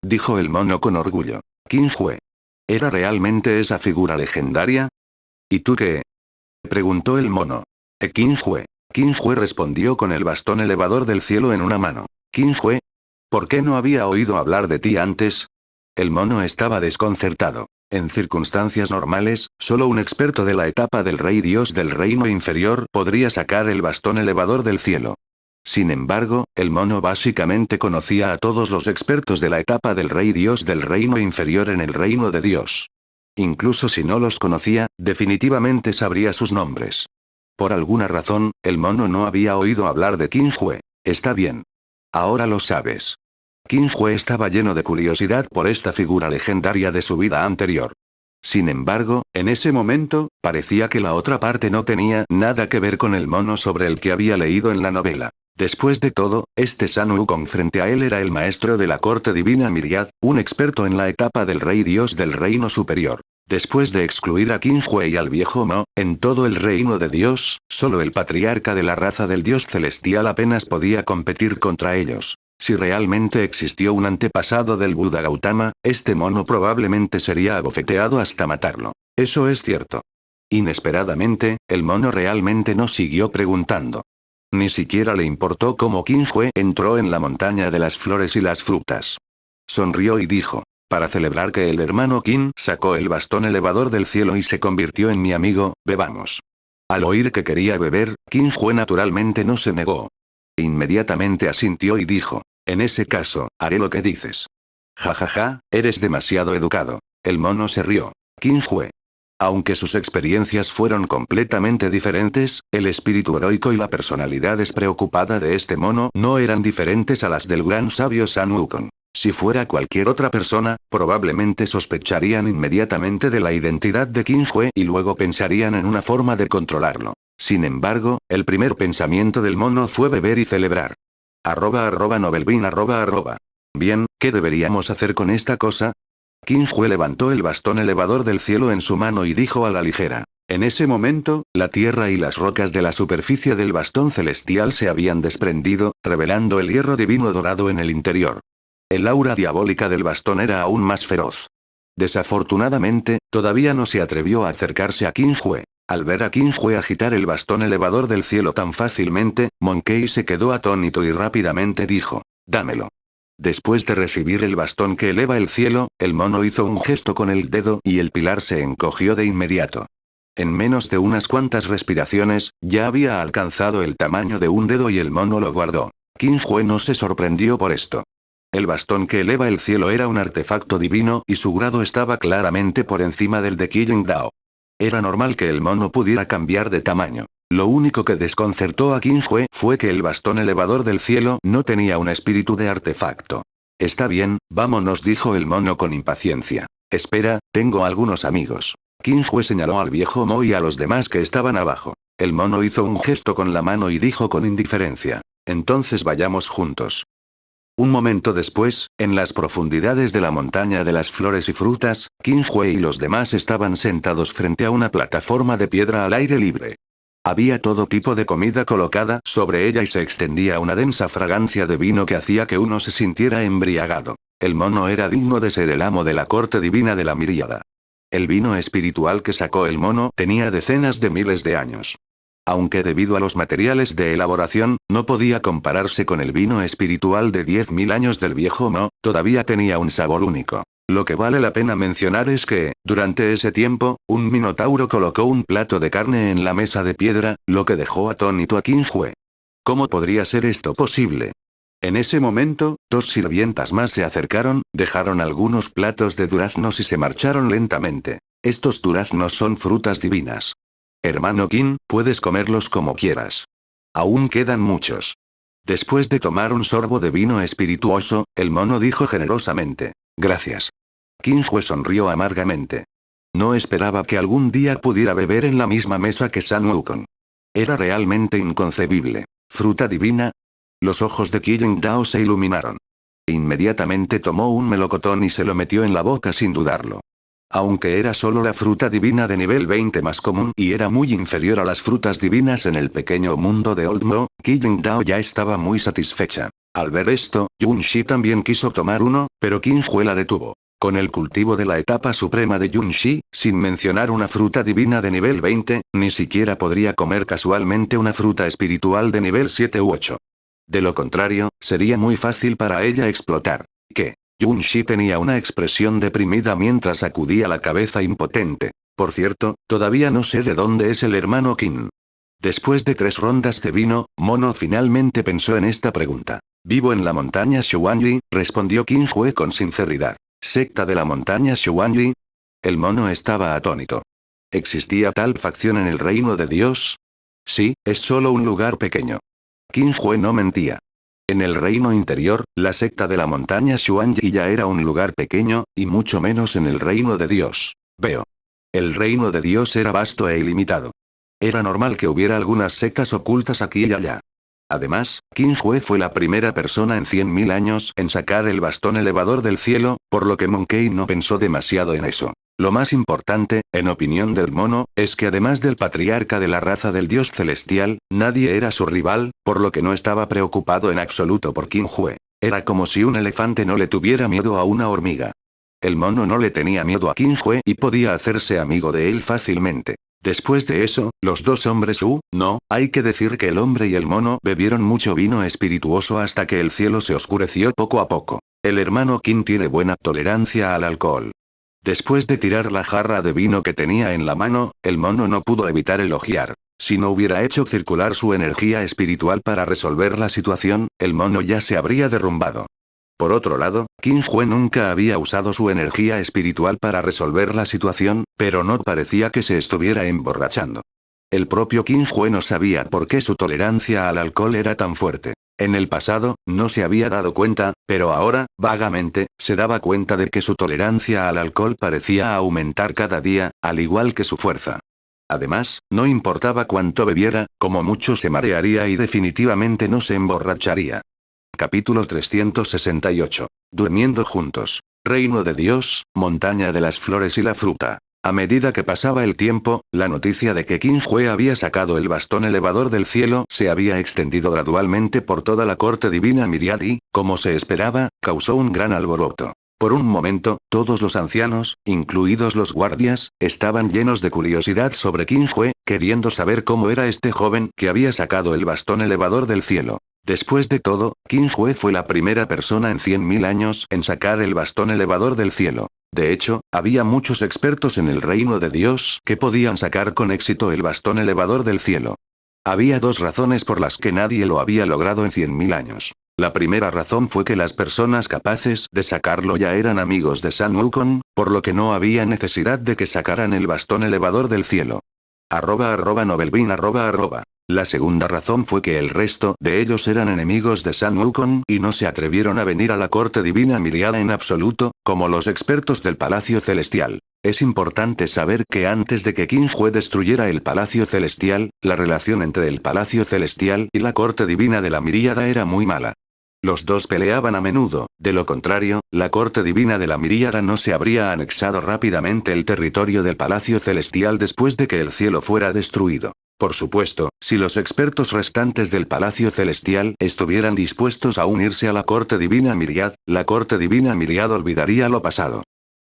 Dijo el mono con orgullo. Qin Hui. ¿Era realmente esa figura legendaria? ¿Y tú qué? Preguntó el mono. Qin Hui. Qin Hui respondió con el bastón elevador del cielo en una mano. Qin Hui. ¿Por qué no había oído hablar de ti antes? El mono estaba desconcertado. En circunstancias normales, solo un experto de la etapa del rey dios del reino inferior podría sacar el bastón elevador del cielo. Sin embargo, el mono básicamente conocía a todos los expertos de la etapa del rey dios del reino inferior en el reino de Dios. Incluso si no los conocía, definitivamente sabría sus nombres. Por alguna razón, el mono no había oído hablar de Qin Hui. Está bien. Ahora lo sabes. Qin Hui estaba lleno de curiosidad por esta figura legendaria de su vida anterior. Sin embargo, en ese momento, parecía que la otra parte no tenía nada que ver con el mono sobre el que había leído en la novela. Después de todo, este San Wukong frente a él era el maestro de la corte divina Miríada, un experto en la etapa del rey dios del reino superior. Después de excluir a Qin Hui y al viejo Mo, en todo el reino de Dios, solo el patriarca de la raza del dios celestial apenas podía competir contra ellos. Si realmente existió un antepasado del Buda Gautama, este mono probablemente sería abofeteado hasta matarlo. Eso es cierto. Inesperadamente, el mono realmente no siguió preguntando. Ni siquiera le importó cómo Qin Hui entró en la montaña de las flores y las frutas. Sonrió y dijo. Para celebrar que el hermano Qin sacó el bastón elevador del cielo y se convirtió en mi amigo, bebamos. Al oír que quería beber, Qin Hui naturalmente no se negó. Inmediatamente asintió y dijo. En ese caso, haré lo que dices. Jajaja, eres demasiado educado. El mono se rió. Qin Hui. Aunque sus experiencias fueron completamente diferentes, el espíritu heroico y la personalidad despreocupada de este mono no eran diferentes a las del gran sabio San Wukong. Si fuera cualquier otra persona, probablemente sospecharían inmediatamente de la identidad de Qin Hui y luego pensarían en una forma de controlarlo. Sin embargo, el primer pensamiento del mono fue beber y celebrar. @novelbean @. Bien, ¿qué deberíamos hacer con esta cosa? Qin Hui levantó el bastón elevador del cielo en su mano y dijo a la ligera. En ese momento, la tierra y las rocas de la superficie del bastón celestial se habían desprendido, revelando el hierro divino dorado en el interior. El aura diabólica del bastón era aún más feroz. Desafortunadamente, todavía no se atrevió a acercarse a Qin Hui. Al ver a Qin Hui agitar el bastón elevador del cielo tan fácilmente, Monkey se quedó atónito y rápidamente dijo, dámelo. Después de recibir el bastón que eleva el cielo, el mono hizo un gesto con el dedo y el pilar se encogió de inmediato. En menos de unas cuantas respiraciones, ya había alcanzado el tamaño de un dedo y el mono lo guardó. Qin Hui no se sorprendió por esto. El bastón que eleva el cielo era un artefacto divino y su grado estaba claramente por encima del de Qiying Dao. Era normal que el mono pudiera cambiar de tamaño. Lo único que desconcertó a Qin Hue fue que el bastón elevador del cielo no tenía un espíritu de artefacto. Está bien, vámonos, dijo el mono con impaciencia. Espera, tengo algunos amigos. Qin Hue señaló al viejo Mo y a los demás que estaban abajo. El mono hizo un gesto con la mano y dijo con indiferencia: entonces vayamos juntos. Un momento después, en las profundidades de la montaña de las flores y frutas, Qin Hue y los demás estaban sentados frente a una plataforma de piedra al aire libre. Había todo tipo de comida colocada sobre ella y se extendía una densa fragancia de vino que hacía que uno se sintiera embriagado. El mono era digno de ser el amo de la corte divina de la miríada. El vino espiritual que sacó el mono tenía decenas de miles de años. Aunque debido a los materiales de elaboración, no podía compararse con el vino espiritual de 10.000 años del viejo Mo, todavía tenía un sabor único. Lo que vale la pena mencionar es que, durante ese tiempo, un minotauro colocó un plato de carne en la mesa de piedra, lo que dejó atónito a Qin Hue. ¿Cómo podría ser esto posible? En ese momento, dos sirvientas más se acercaron, dejaron algunos platos de duraznos y se marcharon lentamente. Estos duraznos son frutas divinas. Hermano Qin, puedes comerlos como quieras. Aún quedan muchos. Después de tomar un sorbo de vino espirituoso, el mono dijo generosamente: gracias. Qin Hue sonrió amargamente. No esperaba que algún día pudiera beber en la misma mesa que Sun Wukong. Era realmente inconcebible. ¿Fruta divina? Los ojos de Qin Dao se iluminaron. Inmediatamente tomó un melocotón y se lo metió en la boca sin dudarlo. Aunque era solo la fruta divina de nivel 20 más común y era muy inferior a las frutas divinas en el pequeño mundo de Old Mo, Qin Dao ya estaba muy satisfecha. Al ver esto, Yun Shi también quiso tomar uno, pero Qin Hue la detuvo. Con el cultivo de la etapa suprema de Yun Shi, sin mencionar una fruta divina de nivel 20, ni siquiera podría comer casualmente una fruta espiritual de nivel 7 u 8. De lo contrario, sería muy fácil para ella explotar. ¿Qué? Yun Shi tenía una expresión deprimida mientras sacudía la cabeza impotente. Por cierto, todavía no sé de dónde es el hermano Qin. Después de 3 rondas de vino, Mono finalmente pensó en esta pregunta. Vivo en la montaña Xuanyi, respondió Qin Hue con sinceridad. ¿Secta de la montaña Xuanyi? El mono estaba atónito. ¿Existía tal facción en el reino de Dios? Sí, es solo un lugar pequeño. Qin Hue no mentía. En el reino interior, la secta de la montaña Xuanyi ya era un lugar pequeño, y mucho menos en el reino de Dios. Veo. El reino de Dios era vasto e ilimitado. Era normal que hubiera algunas sectas ocultas aquí y allá. Además, Qin Hue fue la primera persona en 100.000 años en sacar el bastón elevador del cielo, por lo que Monkey no pensó demasiado en eso. Lo más importante, en opinión del mono, es que además del patriarca de la raza del dios celestial, nadie era su rival, por lo que no estaba preocupado en absoluto por Qin Hue. Era como si un elefante no le tuviera miedo a una hormiga. El mono no le tenía miedo a Qin Hue y podía hacerse amigo de él fácilmente. Después de eso, los dos hombres no, hay que decir que el hombre y el mono bebieron mucho vino espirituoso hasta que el cielo se oscureció poco a poco. El hermano Qin tiene buena tolerancia al alcohol. Después de tirar la jarra de vino que tenía en la mano, el mono no pudo evitar elogiar. Si no hubiera hecho circular su energía espiritual para resolver la situación, el mono ya se habría derrumbado. Por otro lado, Qin Hue nunca había usado su energía espiritual para resolver la situación, pero no parecía que se estuviera emborrachando. El propio Qin Hue no sabía por qué su tolerancia al alcohol era tan fuerte. En el pasado, no se había dado cuenta, pero ahora, vagamente, se daba cuenta de que su tolerancia al alcohol parecía aumentar cada día, al igual que su fuerza. Además, no importaba cuánto bebiera, como mucho se marearía y definitivamente no se emborracharía. Capítulo 368. Durmiendo juntos. Reino de Dios, montaña de las flores y la fruta. A medida que pasaba el tiempo, la noticia de que Qin Hue había sacado el bastón elevador del cielo se había extendido gradualmente por toda la corte divina Miriad y, como se esperaba, causó un gran alboroto. Por un momento, todos los ancianos, incluidos los guardias, estaban llenos de curiosidad sobre Qin Hue, queriendo saber cómo era este joven que había sacado el bastón elevador del cielo. Después de todo, Qin Hue fue la primera persona en 100.000 años en sacar el bastón elevador del cielo. De hecho, había muchos expertos en el reino de Dios que podían sacar con éxito el bastón elevador del cielo. Había 2 razones por las que nadie lo había logrado en 100.000 años. La primera razón fue que las personas capaces de sacarlo ya eran amigos de Sun Wukong, por lo que no había necesidad de que sacaran el bastón elevador del cielo. @Novelbean La segunda razón fue que el resto de ellos eran enemigos de Sun Wukong y no se atrevieron a venir a la corte divina Miriada en absoluto, como los expertos del Palacio Celestial. Es importante saber que antes de que Qin Hue destruyera el Palacio Celestial, la relación entre el Palacio Celestial y la corte divina de la Miríada era muy mala. Los dos peleaban a menudo, de lo contrario, la corte divina de la Miríada no se habría anexado rápidamente el territorio del Palacio Celestial después de que el cielo fuera destruido. Por supuesto, si los expertos restantes del Palacio Celestial estuvieran dispuestos a unirse a la corte divina Miriad, la corte divina Miriad olvidaría lo pasado.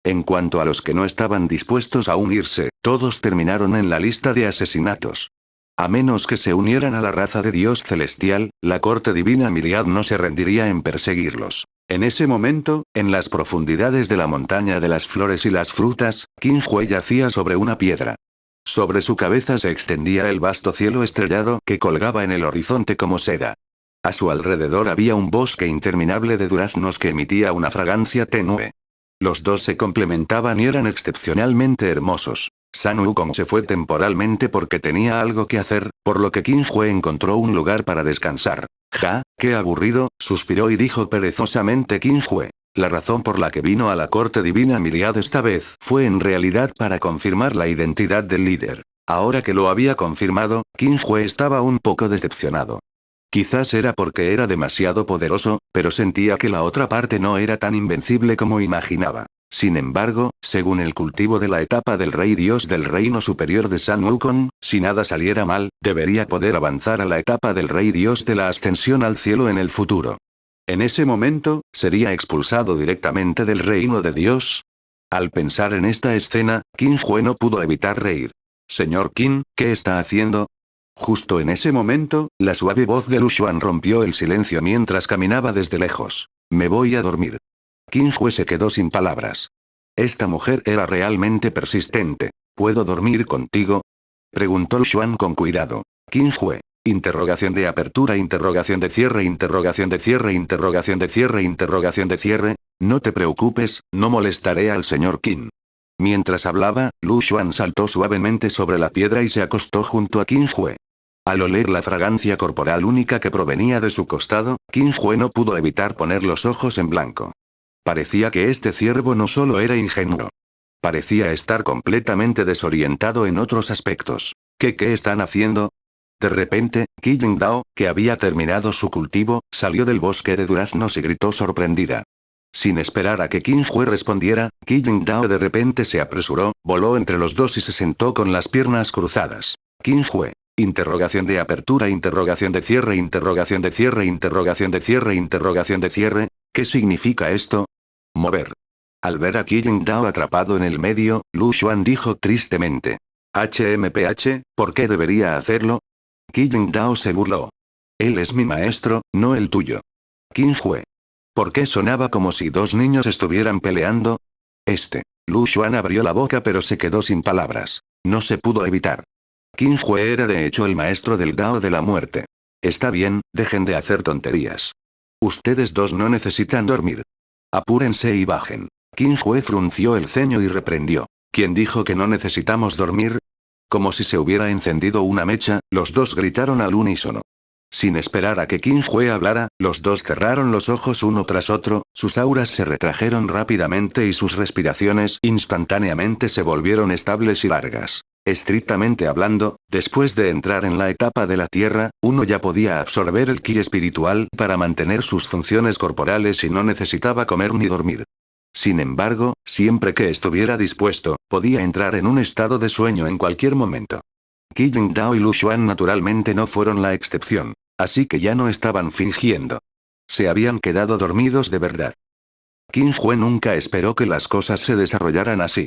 En cuanto a los que no estaban dispuestos a unirse, todos terminaron en la lista de asesinatos. A menos que se unieran a la raza de Dios celestial, la corte divina Miriad no se rendiría en perseguirlos. En ese momento, en las profundidades de la montaña de las flores y las frutas, Qin Hue yacía sobre una piedra. Sobre su cabeza se extendía el vasto cielo estrellado que colgaba en el horizonte como seda. A su alrededor había un bosque interminable de duraznos que emitía una fragancia tenue. Los dos se complementaban y eran excepcionalmente hermosos. Sun Wukong se fue temporalmente porque tenía algo que hacer, por lo que Qin Hue encontró un lugar para descansar. «Ja, qué aburrido», suspiró y dijo perezosamente Qin Hue. La razón por la que vino a la corte divina Miriad esta vez fue en realidad para confirmar la identidad del líder. Ahora que lo había confirmado, Qin Hue estaba un poco decepcionado. Quizás era porque era demasiado poderoso, pero sentía que la otra parte no era tan invencible como imaginaba. Sin embargo, según el cultivo de la etapa del rey dios del reino superior de Sun Wukong, si nada saliera mal, debería poder avanzar a la etapa del rey dios de la ascensión al cielo en el futuro. En ese momento, ¿sería expulsado directamente del reino de Dios? Al pensar en esta escena, Qin Hue no pudo evitar reír. «Señor Qin, ¿qué está haciendo?» Justo en ese momento, la suave voz de Lu Xuan rompió el silencio mientras caminaba desde lejos. «Me voy a dormir». Qin Hue se quedó sin palabras. Esta mujer era realmente persistente. ¿Puedo dormir contigo?, preguntó Lu Xuan con cuidado. Qin Hue. Interrogación de apertura, interrogación de cierre, interrogación de cierre, interrogación de cierre, interrogación de cierre. No te preocupes, no molestaré al señor Qin. Mientras hablaba, Lu Xuan saltó suavemente sobre la piedra y se acostó junto a Qin Hue. Al oler la fragancia corporal única que provenía de su costado, Qin Hue no pudo evitar poner los ojos en blanco. Parecía que este ciervo no solo era ingenuo. Parecía estar completamente desorientado en otros aspectos. ¿Qué están haciendo? De repente, Qi Yingdao, que había terminado su cultivo, salió del bosque de duraznos y gritó sorprendida. Sin esperar a que Qin Hue respondiera, Qi Yingdao de repente se apresuró, voló entre los dos y se sentó con las piernas cruzadas. Qin Hue. Interrogación de apertura, interrogación de cierre, interrogación de cierre, interrogación de cierre, interrogación de cierre. ¿Qué significa esto? Mover. Al ver a Qi Yingdao atrapado en el medio, Lu Xuan dijo tristemente. HMPH, ¿por qué debería hacerlo? Qi Yingdao se burló. Él es mi maestro, no el tuyo. Qin Hue. ¿Por qué sonaba como si dos niños estuvieran peleando? Lu Xuan abrió la boca pero se quedó sin palabras. No se pudo evitar. Qin Hue era de hecho el maestro del Dao de la muerte. Está bien, dejen de hacer tonterías. Ustedes dos no necesitan dormir. Apúrense y bajen. Qin Hue frunció el ceño y reprendió. ¿Quién dijo que no necesitamos dormir? Como si se hubiera encendido una mecha, los dos gritaron al unísono. Sin esperar a que Qin Hue hablara, los dos cerraron los ojos uno tras otro, sus auras se retrajeron rápidamente y sus respiraciones instantáneamente se volvieron estables y largas. Estrictamente hablando, después de entrar en la etapa de la tierra, uno ya podía absorber el ki espiritual para mantener sus funciones corporales y no necesitaba comer ni dormir. Sin embargo, siempre que estuviera dispuesto, podía entrar en un estado de sueño en cualquier momento. Qi Yingdao y Lu Xuan naturalmente no fueron la excepción. Así que ya no estaban fingiendo. Se habían quedado dormidos de verdad. Qin Hue nunca esperó que las cosas se desarrollaran así.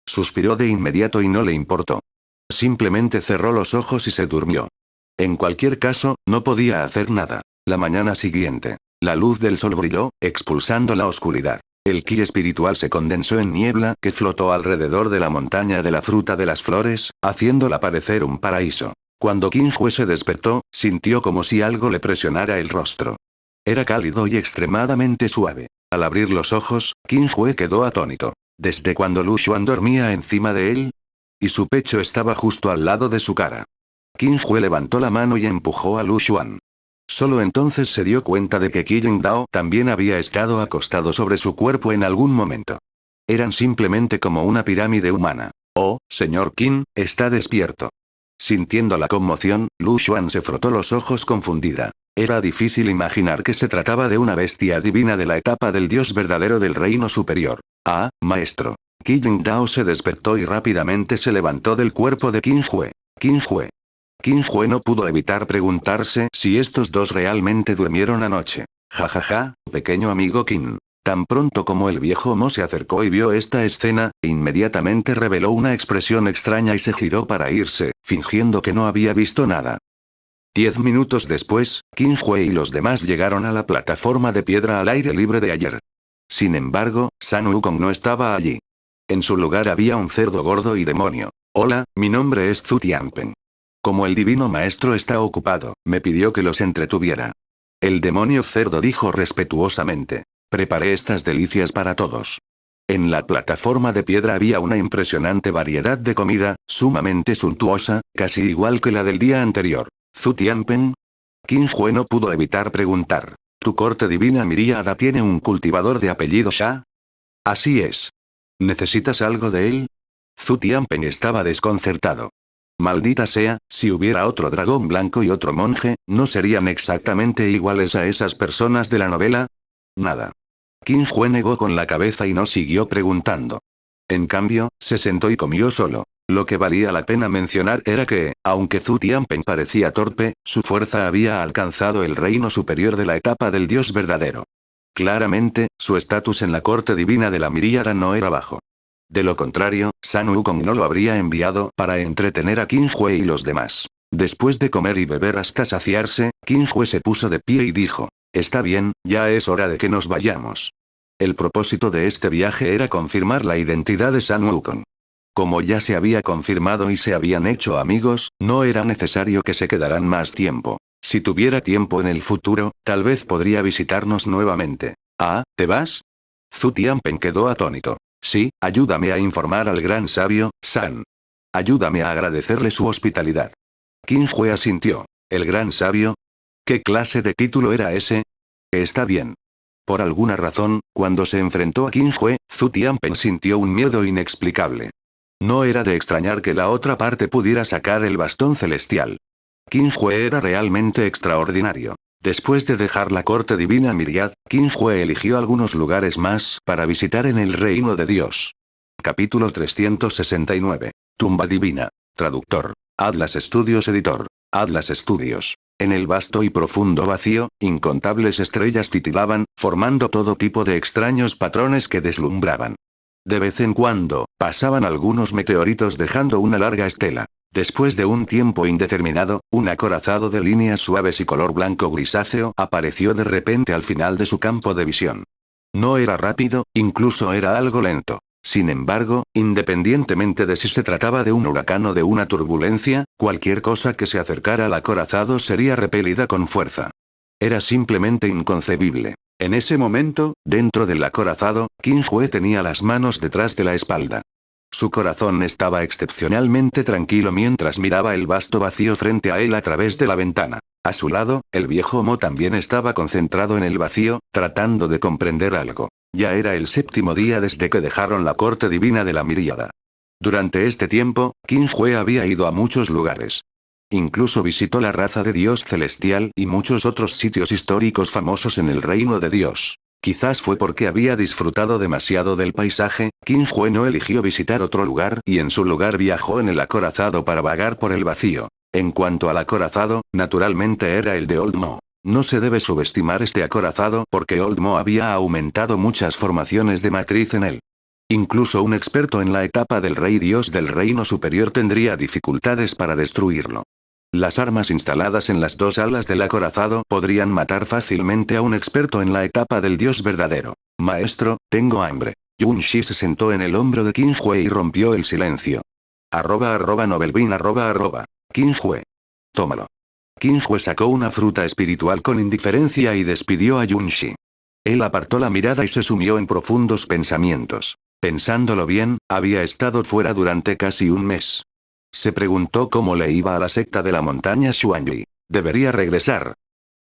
Suspiró de inmediato y no le importó. Simplemente cerró los ojos y se durmió. En cualquier caso, no podía hacer nada. La mañana siguiente, la luz del sol brilló, expulsando la oscuridad. El ki espiritual se condensó en niebla que flotó alrededor de la montaña de la fruta de las flores, haciéndola parecer un paraíso. Cuando Qin Hue se despertó, sintió como si algo le presionara el rostro. Era cálido y extremadamente suave. Al abrir los ojos, Qin Hue quedó atónito. ¿Desde cuando Lu Xuan dormía encima de él? y su pecho estaba justo al lado de su cara. Qin Hue levantó la mano y empujó a Lu Xuan. Solo entonces se dio cuenta de que Qi Yingdao también había estado acostado sobre su cuerpo en algún momento. Eran simplemente como una pirámide humana. Oh, señor Qin, está despierto. Sintiendo la conmoción, Lu Xuan se frotó los ojos confundida. Era difícil imaginar que se trataba de una bestia divina de la etapa del dios verdadero del reino superior. Ah, maestro. Qi Yingdao se despertó y rápidamente se levantó del cuerpo de Qin Hue. Qin Hue. Qin Hue no pudo evitar preguntarse si estos dos realmente durmieron anoche. Jajaja, pequeño amigo Qin. Tan pronto como el viejo Mo se acercó y vio esta escena, inmediatamente reveló una expresión extraña y se giró para irse, fingiendo que no había visto nada. 10 minutos después, Qin Hue y los demás llegaron a la plataforma de piedra al aire libre de ayer. Sin embargo, Sun Wukong no estaba allí. En su lugar había un cerdo gordo y demonio. Hola, mi nombre es Zhu Tianpeng. Como el divino maestro está ocupado, me pidió que los entretuviera. El demonio cerdo dijo respetuosamente. Preparé estas delicias para todos. En la plataforma de piedra había una impresionante variedad de comida, sumamente suntuosa, casi igual que la del día anterior. ¿Zhu Tianpeng? Qin Hue no pudo evitar preguntar. ¿Tu corte divina miríada tiene un cultivador de apellido Sha? Así es. ¿Necesitas algo de él? Zhu Tianpeng estaba desconcertado. Maldita sea, si hubiera otro dragón blanco y otro monje, ¿no serían exactamente iguales a esas personas de la novela? Nada. Qin Hue negó con la cabeza y no siguió preguntando. En cambio, se sentó y comió solo. Lo que valía la pena mencionar era que, aunque Zhu Tianpeng parecía torpe, su fuerza había alcanzado el reino superior de la etapa del dios verdadero. Claramente, su estatus en la corte divina de la miríada no era bajo. De lo contrario, Sun Wukong no lo habría enviado para entretener a Qin Hue y los demás. Después de comer y beber hasta saciarse, Qin Hue se puso de pie y dijo. Está bien, ya es hora de que nos vayamos. El propósito de este viaje era confirmar la identidad de Sun Wukong. Como ya se había confirmado y se habían hecho amigos, no era necesario que se quedaran más tiempo. Si tuviera tiempo en el futuro, tal vez podría visitarnos nuevamente. Ah, ¿te vas? Zhu Tianpeng quedó atónito. Sí, ayúdame a informar al gran sabio, San. Ayúdame a agradecerle su hospitalidad. Qin Hue asintió. ¿El gran sabio? ¿Qué clase de título era ese? Está bien. Por alguna razón, cuando se enfrentó a Qin Hue, Zhu Tianpeng sintió un miedo inexplicable. No era de extrañar que la otra parte pudiera sacar el bastón celestial. Qin Hue era realmente extraordinario. Después de dejar la corte divina Miriad, Qin Hue eligió algunos lugares más para visitar en el reino de Dios. Capítulo 369. Tumba divina. Traductor. Atlas Studios Editor. Atlas Studios. En el vasto y profundo vacío, incontables estrellas titilaban, formando todo tipo de extraños patrones que deslumbraban. De vez en cuando, pasaban algunos meteoritos dejando una larga estela. Después de un tiempo indeterminado, un acorazado de líneas suaves y color blanco grisáceo apareció de repente al final de su campo de visión. No era rápido, incluso era algo lento. Sin embargo, independientemente de si se trataba de un huracán o de una turbulencia, cualquier cosa que se acercara al acorazado sería repelida con fuerza. Era simplemente inconcebible. En ese momento, dentro del acorazado, Qin Hue tenía las manos detrás de la espalda. Su corazón estaba excepcionalmente tranquilo mientras miraba el vasto vacío frente a él a través de la ventana. A su lado, el viejo Mo también estaba concentrado en el vacío, tratando de comprender algo. Ya era el 7º día desde que dejaron la corte divina de la miríada. Durante este tiempo, Qin Hue había ido a muchos lugares. Incluso visitó la raza de Dios celestial y muchos otros sitios históricos famosos en el reino de Dios. Quizás fue porque había disfrutado demasiado del paisaje, Qin Hue no eligió visitar otro lugar y en su lugar viajó en el acorazado para vagar por el vacío. En cuanto al acorazado, naturalmente era el de Old Mo. No se debe subestimar este acorazado porque Old Mo había aumentado muchas formaciones de matriz en él. Incluso un experto en la etapa del rey dios del reino superior tendría dificultades para destruirlo. Las armas instaladas en las dos alas del acorazado podrían matar fácilmente a un experto en la etapa del dios verdadero. Maestro, tengo hambre. Yun Shi se sentó en el hombro de Qin Hue y rompió el silencio. @Novelbean Qin Hue. Tómalo. Qin Hue sacó una fruta espiritual con indiferencia y despidió a Yun Shi. Él apartó la mirada y se sumió en profundos pensamientos. Pensándolo bien, había estado fuera durante casi un mes. Se preguntó cómo le iba a la secta de la montaña Xuanyi. Debería regresar.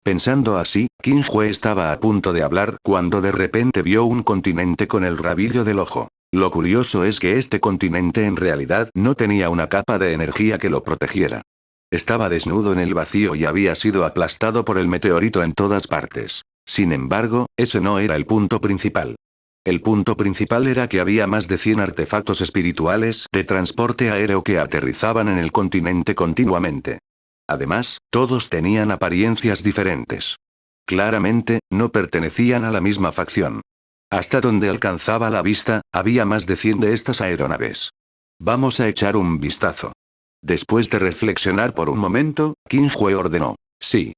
Pensando así, Qin Hue estaba a punto de hablar cuando de repente vio un continente con el rabillo del ojo. Lo curioso es que este continente en realidad no tenía una capa de energía que lo protegiera. Estaba desnudo en el vacío y había sido aplastado por el meteorito en todas partes. Sin embargo, ese no era el punto principal. El punto principal era que había más de 100 artefactos espirituales de transporte aéreo que aterrizaban en el continente continuamente. Además, todos tenían apariencias diferentes. Claramente, no pertenecían a la misma facción. Hasta donde alcanzaba la vista, había más de 100 de estas aeronaves. Vamos a echar un vistazo. Después de reflexionar por un momento, Qin Hue ordenó. Sí.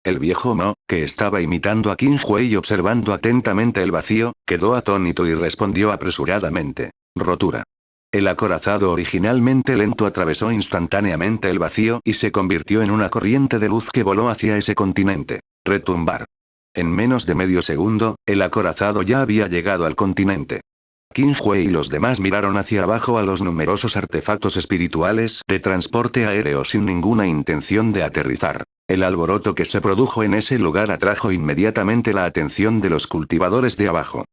El viejo Mo, que estaba imitando a Qin Hue y observando atentamente el vacío, quedó atónito y respondió apresuradamente. Rotura. El acorazado originalmente lento atravesó instantáneamente el vacío y se convirtió en una corriente de luz que voló hacia ese continente. Retumbar. En menos de medio segundo, el acorazado ya había llegado al continente. Qin Hue y los demás miraron hacia abajo a los numerosos artefactos espirituales de transporte aéreo sin ninguna intención de aterrizar. El alboroto que se produjo en ese lugar atrajo inmediatamente la atención de los cultivadores de abajo.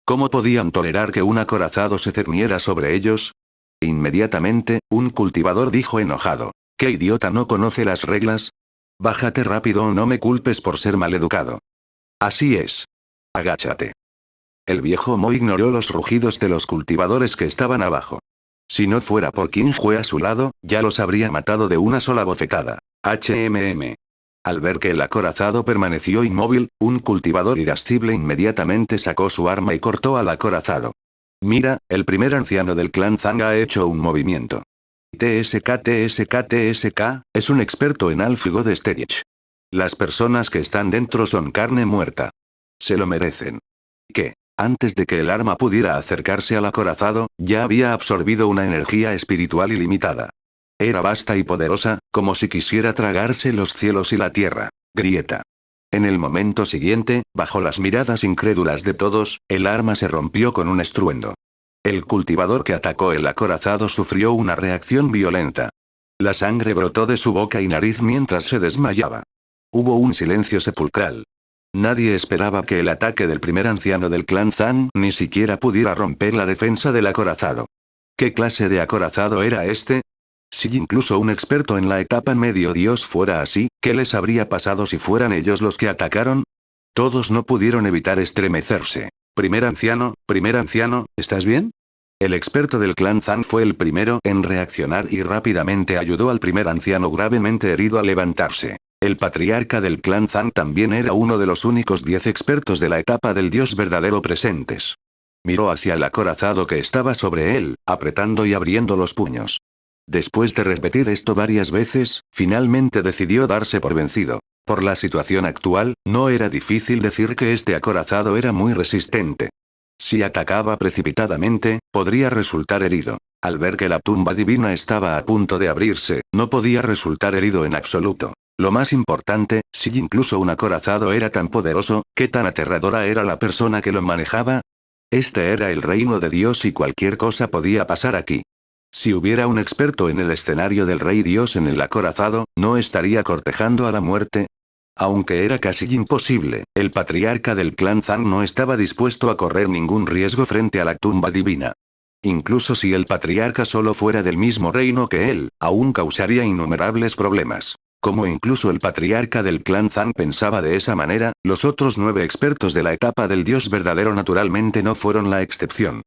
¿Cómo podían tolerar que un acorazado se cerniera sobre ellos? Inmediatamente, un cultivador dijo enojado. ¿Qué idiota no conoce las reglas? Bájate rápido o no me culpes por ser maleducado. Así es. Agáchate. El viejo Mo ignoró los rugidos de los cultivadores que estaban abajo. Si no fuera por Qin Hue a su lado, ya los habría matado de una sola bofetada. Al ver que el acorazado permaneció inmóvil, un cultivador irascible inmediatamente sacó su arma y cortó al acorazado. Mira, el primer anciano del clan Zhang ha hecho un movimiento. TSK, es un experto en Alfgo de Sterich. Las personas que están dentro son carne muerta. Se lo merecen. ¿Qué? Antes de que el arma pudiera acercarse al acorazado, ya había absorbido una energía espiritual ilimitada. Era vasta y poderosa, como si quisiera tragarse los cielos y la tierra. Grieta. En el momento siguiente, bajo las miradas incrédulas de todos, el arma se rompió con un estruendo. El cultivador que atacó el acorazado sufrió una reacción violenta. La sangre brotó de su boca y nariz mientras se desmayaba. Hubo un silencio sepulcral. Nadie esperaba que el ataque del primer anciano del clan Zhang ni siquiera pudiera romper la defensa del acorazado. ¿Qué clase de acorazado era este? Si incluso un experto en la etapa medio dios fuera así, ¿qué les habría pasado si fueran ellos los que atacaron? Todos no pudieron evitar estremecerse. Primer anciano, ¿estás bien? El experto del clan Zhang fue el primero en reaccionar y rápidamente ayudó al primer anciano gravemente herido a levantarse. El patriarca del clan Zhang también era uno de los únicos 10 expertos de la etapa del dios verdadero presentes. Miró hacia el acorazado que estaba sobre él, apretando y abriendo los puños. Después de repetir esto varias veces, finalmente decidió darse por vencido. Por la situación actual, no era difícil decir que este acorazado era muy resistente. Si atacaba precipitadamente, podría resultar herido. Al ver que la tumba divina estaba a punto de abrirse, no podía resultar herido en absoluto. Lo más importante, si incluso un acorazado era tan poderoso, ¿qué tan aterradora era la persona que lo manejaba? Este era el reino de Dios y cualquier cosa podía pasar aquí. Si hubiera un experto en el escenario del rey Dios en el acorazado, ¿no estaría cortejando a la muerte? Aunque era casi imposible, el patriarca del clan Zhang no estaba dispuesto a correr ningún riesgo frente a la tumba divina. Incluso si el patriarca solo fuera del mismo reino que él, aún causaría innumerables problemas. Como incluso el patriarca del clan Zhang pensaba de esa manera, los otros 9 expertos de la etapa del dios verdadero naturalmente no fueron la excepción.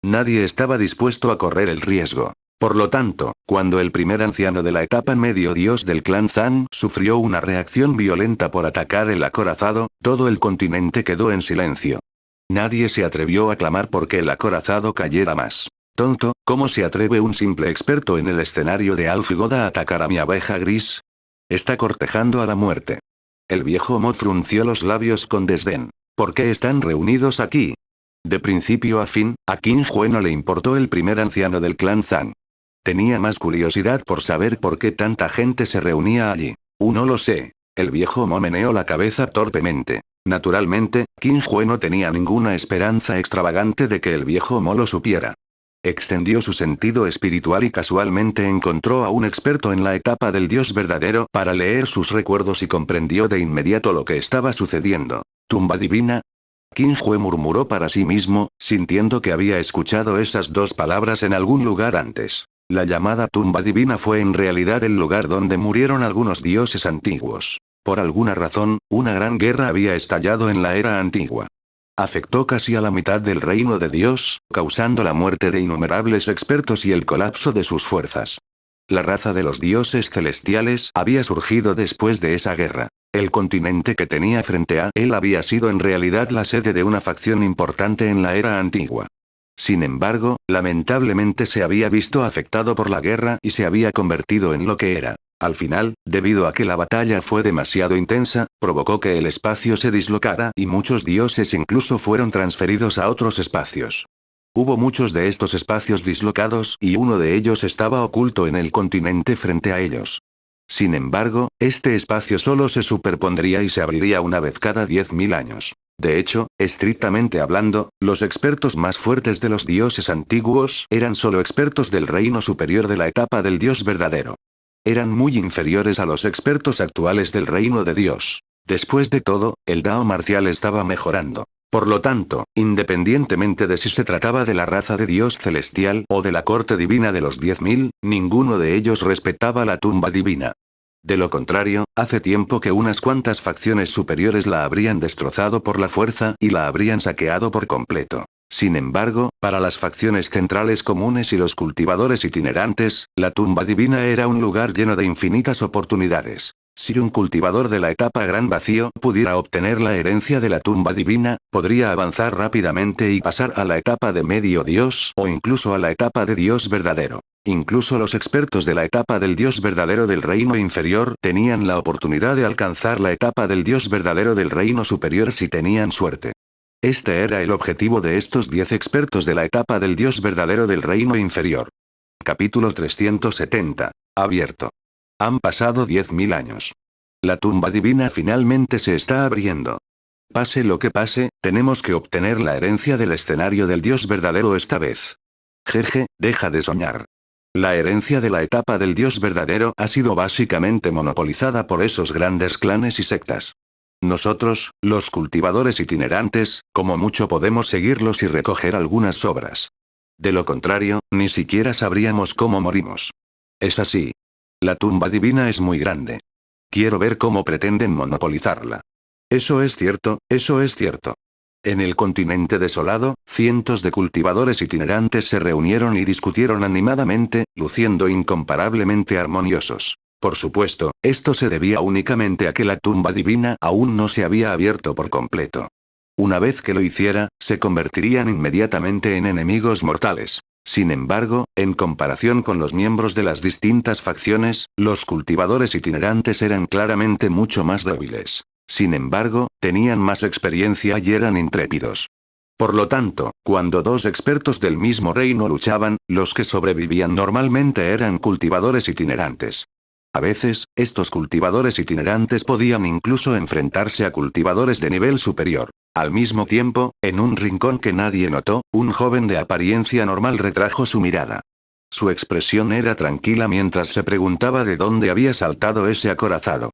Nadie estaba dispuesto a correr el riesgo. Por lo tanto, cuando el primer anciano de la etapa medio dios del clan Zhang sufrió una reacción violenta por atacar el acorazado, todo el continente quedó en silencio. Nadie se atrevió a clamar porque el acorazado cayera más. Tonto, ¿cómo se atreve un simple experto en el escenario de Alfgoda a atacar a mi abeja gris? Está cortejando a la muerte. El viejo Mo frunció los labios con desdén. ¿Por qué están reunidos aquí? De principio a fin, a Qin Hue no le importó el primer anciano del clan Zhang. Tenía más curiosidad por saber por qué tanta gente se reunía allí. No lo sé. El viejo Mo meneó la cabeza torpemente. Naturalmente, Qin Hue no tenía ninguna esperanza extravagante de que el viejo Mo lo supiera. Extendió su sentido espiritual y casualmente encontró a un experto en la etapa del Dios verdadero para leer sus recuerdos y comprendió de inmediato lo que estaba sucediendo. ¿Tumba divina? Qin Hue murmuró para sí mismo, sintiendo que había escuchado esas dos palabras en algún lugar antes. La llamada tumba divina fue en realidad el lugar donde murieron algunos dioses antiguos. Por alguna razón, una gran guerra había estallado en la era antigua. Afectó casi a la mitad del reino de Dios, causando la muerte de innumerables expertos y el colapso de sus fuerzas. La raza de los dioses celestiales había surgido después de esa guerra. El continente que tenía frente a él había sido en realidad la sede de una facción importante en la era antigua. Sin embargo, lamentablemente se había visto afectado por la guerra y se había convertido en lo que era. Al final, debido a que la batalla fue demasiado intensa, provocó que el espacio se dislocara y muchos dioses incluso fueron transferidos a otros espacios. Hubo muchos de estos espacios dislocados y uno de ellos estaba oculto en el continente frente a ellos. Sin embargo, este espacio solo se superpondría y se abriría una vez cada 10.000 años. De hecho, estrictamente hablando, los expertos más fuertes de los dioses antiguos eran solo expertos del reino superior de la etapa del Dios verdadero. Eran muy inferiores a los expertos actuales del reino de Dios. Después de todo, el Dao marcial estaba mejorando. Por lo tanto, independientemente de si se trataba de la raza de Dios celestial o de la corte divina de los 10.000, ninguno de ellos respetaba la tumba divina. De lo contrario, hace tiempo que unas cuantas facciones superiores la habrían destrozado por la fuerza y la habrían saqueado por completo. Sin embargo, para las facciones centrales comunes y los cultivadores itinerantes, la tumba divina era un lugar lleno de infinitas oportunidades. Si un cultivador de la etapa Gran Vacío pudiera obtener la herencia de la tumba divina, podría avanzar rápidamente y pasar a la etapa de medio Dios o incluso a la etapa de Dios verdadero. Incluso los expertos de la etapa del Dios verdadero del reino inferior tenían la oportunidad de alcanzar la etapa del Dios verdadero del reino superior si tenían suerte. Este era el objetivo de estos 10 expertos de la etapa del Dios verdadero del reino inferior. Capítulo 370. Abierto. Han pasado 10.000 años. La tumba divina finalmente se está abriendo. Pase lo que pase, tenemos que obtener la herencia del escenario del Dios verdadero esta vez. Jeje, deja de soñar. La herencia de la etapa del Dios verdadero ha sido básicamente monopolizada por esos grandes clanes y sectas. Nosotros, los cultivadores itinerantes, como mucho podemos seguirlos y recoger algunas obras. De lo contrario, ni siquiera sabríamos cómo morimos. Es así. La tumba divina es muy grande. Quiero ver cómo pretenden monopolizarla. Eso es cierto, eso es cierto. En el continente desolado, cientos de cultivadores itinerantes se reunieron y discutieron animadamente, luciendo incomparablemente armoniosos. Por supuesto, esto se debía únicamente a que la tumba divina aún no se había abierto por completo. Una vez que lo hiciera, se convertirían inmediatamente en enemigos mortales. Sin embargo, en comparación con los miembros de las distintas facciones, los cultivadores itinerantes eran claramente mucho más débiles. Sin embargo, tenían más experiencia y eran intrépidos. Por lo tanto, cuando dos expertos del mismo reino luchaban, los que sobrevivían normalmente eran cultivadores itinerantes. A veces, estos cultivadores itinerantes podían incluso enfrentarse a cultivadores de nivel superior. Al mismo tiempo, en un rincón que nadie notó, un joven de apariencia normal retrajo su mirada. Su expresión era tranquila mientras se preguntaba de dónde había saltado ese acorazado.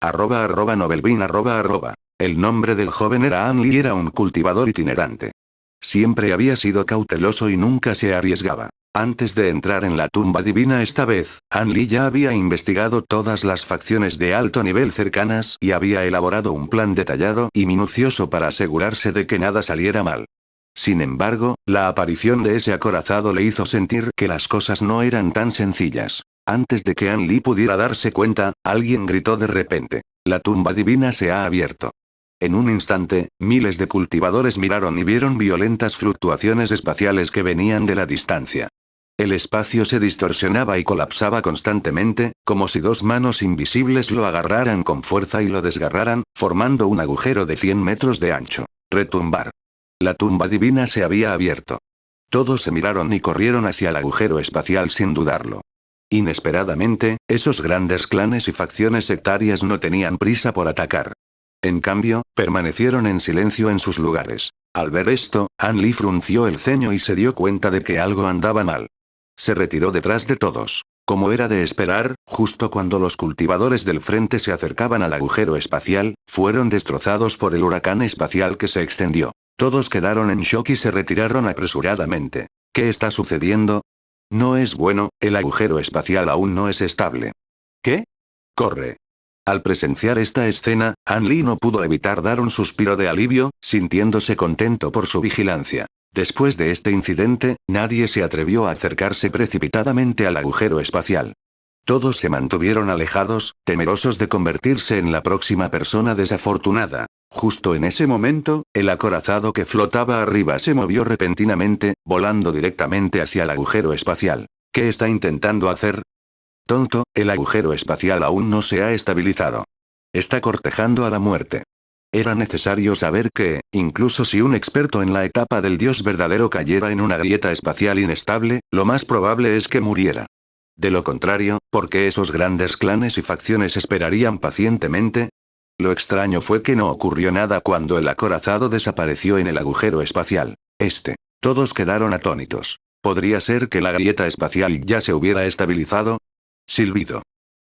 @Novelbean @. El nombre del joven era An Li y era un cultivador itinerante. Siempre había sido cauteloso y nunca se arriesgaba. Antes de entrar en la tumba divina esta vez, An Li ya había investigado todas las facciones de alto nivel cercanas y había elaborado un plan detallado y minucioso para asegurarse de que nada saliera mal. Sin embargo, la aparición de ese acorazado le hizo sentir que las cosas no eran tan sencillas. Antes de que An Li pudiera darse cuenta, alguien gritó de repente: «La tumba divina se ha abierto». En un instante, miles de cultivadores miraron y vieron violentas fluctuaciones espaciales que venían de la distancia. El espacio se distorsionaba y colapsaba constantemente, como si dos manos invisibles lo agarraran con fuerza y lo desgarraran, formando un agujero de 100 metros de ancho. Retumbar. La tumba divina se había abierto. Todos se miraron y corrieron hacia el agujero espacial sin dudarlo. Inesperadamente, esos grandes clanes y facciones sectarias no tenían prisa por atacar. En cambio, permanecieron en silencio en sus lugares. Al ver esto, An Li frunció el ceño y se dio cuenta de que algo andaba mal. Se retiró detrás de todos. Como era de esperar, justo cuando los cultivadores del frente se acercaban al agujero espacial, fueron destrozados por el huracán espacial que se extendió. Todos quedaron en shock y se retiraron apresuradamente. ¿Qué está sucediendo? No es bueno, el agujero espacial aún no es estable. ¿Qué? Corre. Al presenciar esta escena, An Li no pudo evitar dar un suspiro de alivio, sintiéndose contento por su vigilancia. Después de este incidente, nadie se atrevió a acercarse precipitadamente al agujero espacial. Todos se mantuvieron alejados, temerosos de convertirse en la próxima persona desafortunada. Justo en ese momento, el acorazado que flotaba arriba se movió repentinamente, volando directamente hacia el agujero espacial. ¿Qué está intentando hacer? Tonto, el agujero espacial aún no se ha estabilizado. Está cortejando a la muerte. Era necesario saber que, incluso si un experto en la etapa del dios verdadero cayera en una grieta espacial inestable, lo más probable es que muriera. De lo contrario, ¿por qué esos grandes clanes y facciones esperarían pacientemente? Lo extraño fue que no ocurrió nada cuando el acorazado desapareció en el agujero espacial. Todos quedaron atónitos. ¿Podría ser que la grieta espacial ya se hubiera estabilizado? Silbido.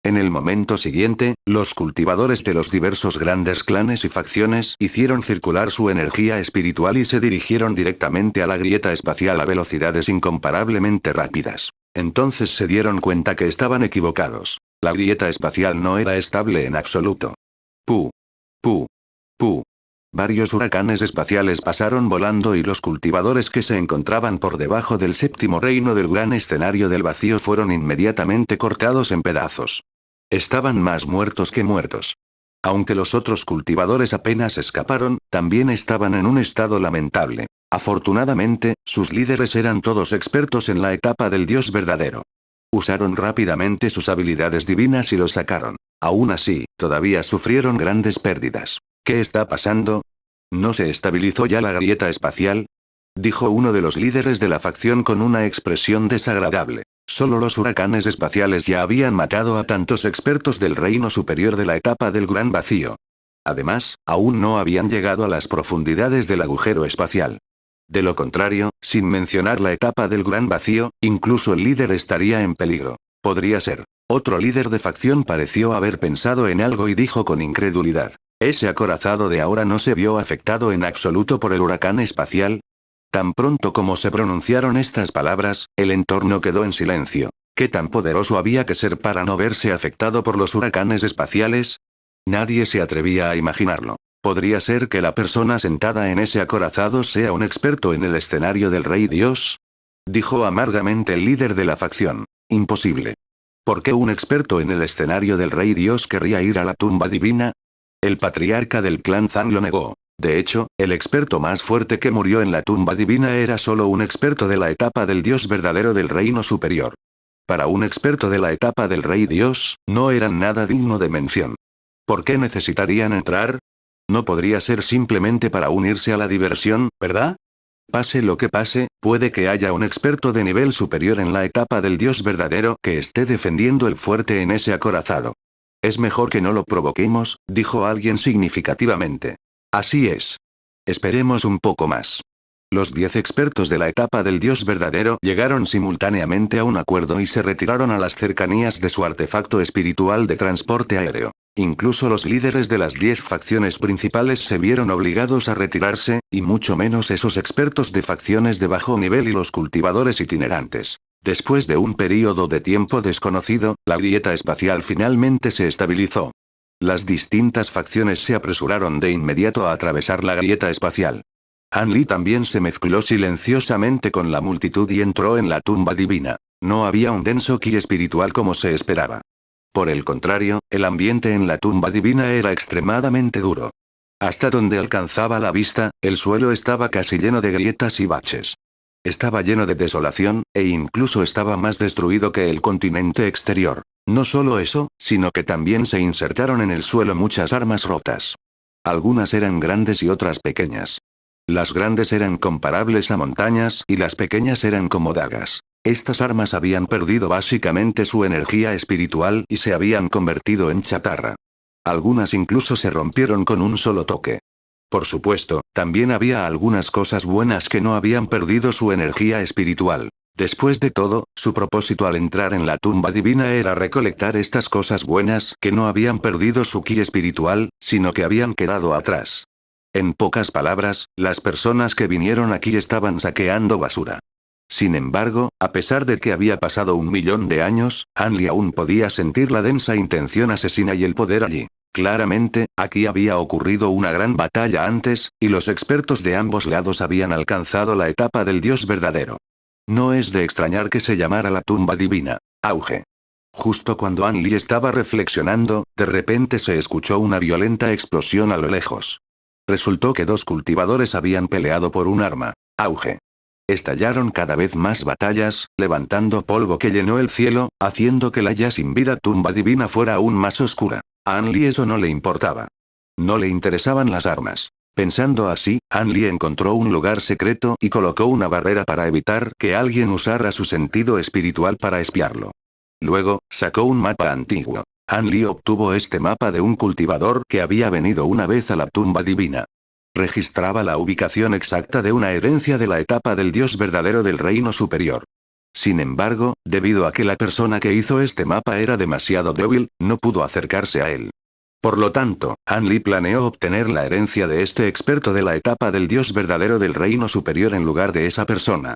En el momento siguiente, los cultivadores de los diversos grandes clanes y facciones hicieron circular su energía espiritual y se dirigieron directamente a la grieta espacial a velocidades incomparablemente rápidas. Entonces se dieron cuenta que estaban equivocados. La grieta espacial no era estable en absoluto. Pu. Pu. Pu. Varios huracanes espaciales pasaron volando y los cultivadores que se encontraban por debajo del séptimo reino del gran escenario del vacío fueron inmediatamente cortados en pedazos. Estaban más muertos que muertos. Aunque los otros cultivadores apenas escaparon, también estaban en un estado lamentable. Afortunadamente, sus líderes eran todos expertos en la etapa del dios verdadero. Usaron rápidamente sus habilidades divinas y lo sacaron. Aún así, todavía sufrieron grandes pérdidas. ¿Qué está pasando? ¿No se estabilizó ya la grieta espacial? Dijo uno de los líderes de la facción con una expresión desagradable. Solo los huracanes espaciales ya habían matado a tantos expertos del reino superior de la etapa del gran vacío. Además, aún no habían llegado a las profundidades del agujero espacial. De lo contrario, sin mencionar la etapa del gran vacío, incluso el líder estaría en peligro. Podría ser. Otro líder de facción pareció haber pensado en algo y dijo con incredulidad. ¿Ese acorazado de ahora no se vio afectado en absoluto por el huracán espacial? Tan pronto como se pronunciaron estas palabras, el entorno quedó en silencio. ¿Qué tan poderoso había que ser para no verse afectado por los huracanes espaciales? Nadie se atrevía a imaginarlo. ¿Podría ser que la persona sentada en ese acorazado sea un experto en el escenario del Rey Dios? Dijo amargamente el líder de la facción. Imposible. ¿Por qué un experto en el escenario del Rey Dios querría ir a la tumba divina? El patriarca del clan Zhang lo negó. De hecho, el experto más fuerte que murió en la tumba divina era solo un experto de la etapa del dios verdadero del reino superior. Para un experto de la etapa del Rey Dios, no eran nada digno de mención. ¿Por qué necesitarían entrar? No podría ser simplemente para unirse a la diversión, ¿verdad? Pase lo que pase, puede que haya un experto de nivel superior en la etapa del dios verdadero que esté defendiendo el fuerte en ese acorazado. Es mejor que no lo provoquemos, dijo alguien significativamente. Así es. Esperemos un poco más. Los 10 expertos de la etapa del dios verdadero llegaron simultáneamente a un acuerdo y se retiraron a las cercanías de su artefacto espiritual de transporte aéreo. Incluso los líderes de las 10 facciones principales se vieron obligados a retirarse, y mucho menos esos expertos de facciones de bajo nivel y los cultivadores itinerantes. Después de un período de tiempo desconocido, la grieta espacial finalmente se estabilizó. Las distintas facciones se apresuraron de inmediato a atravesar la grieta espacial. An Li también se mezcló silenciosamente con la multitud y entró en la tumba divina. No había un denso ki espiritual como se esperaba. Por el contrario, el ambiente en la tumba divina era extremadamente duro. Hasta donde alcanzaba la vista, el suelo estaba casi lleno de grietas y baches. Estaba lleno de desolación, e incluso estaba más destruido que el continente exterior. No solo eso, sino que también se insertaron en el suelo muchas armas rotas. Algunas eran grandes y otras pequeñas. Las grandes eran comparables a montañas y las pequeñas eran como dagas. Estas armas habían perdido básicamente su energía espiritual y se habían convertido en chatarra. Algunas incluso se rompieron con un solo toque. Por supuesto, también había algunas cosas buenas que no habían perdido su energía espiritual. Después de todo, su propósito al entrar en la tumba divina era recolectar estas cosas buenas que no habían perdido su ki espiritual, sino que habían quedado atrás. En pocas palabras, las personas que vinieron aquí estaban saqueando basura. Sin embargo, a pesar de que había pasado 1.000.000 de años, Anli aún podía sentir la densa intención asesina y el poder allí. Claramente, aquí había ocurrido una gran batalla antes, y los expertos de ambos lados habían alcanzado la etapa del dios verdadero. No es de extrañar que se llamara la tumba divina. Auge. Justo cuando Anli estaba reflexionando, de repente se escuchó una violenta explosión a lo lejos. Resultó que dos cultivadores habían peleado por un arma. Auge. Estallaron cada vez más batallas, levantando polvo que llenó el cielo, haciendo que la ya sin vida tumba divina fuera aún más oscura. A Anli eso no le importaba. No le interesaban las armas. Pensando así, Anli encontró un lugar secreto y colocó una barrera para evitar que alguien usara su sentido espiritual para espiarlo. Luego, sacó un mapa antiguo. Anli obtuvo este mapa de un cultivador que había venido una vez a la tumba divina. Registraba la ubicación exacta de una herencia de la etapa del dios verdadero del reino superior. Sin embargo, debido a que la persona que hizo este mapa era demasiado débil, no pudo acercarse a él. Por lo tanto, Anli planeó obtener la herencia de este experto de la etapa del dios verdadero del reino superior en lugar de esa persona.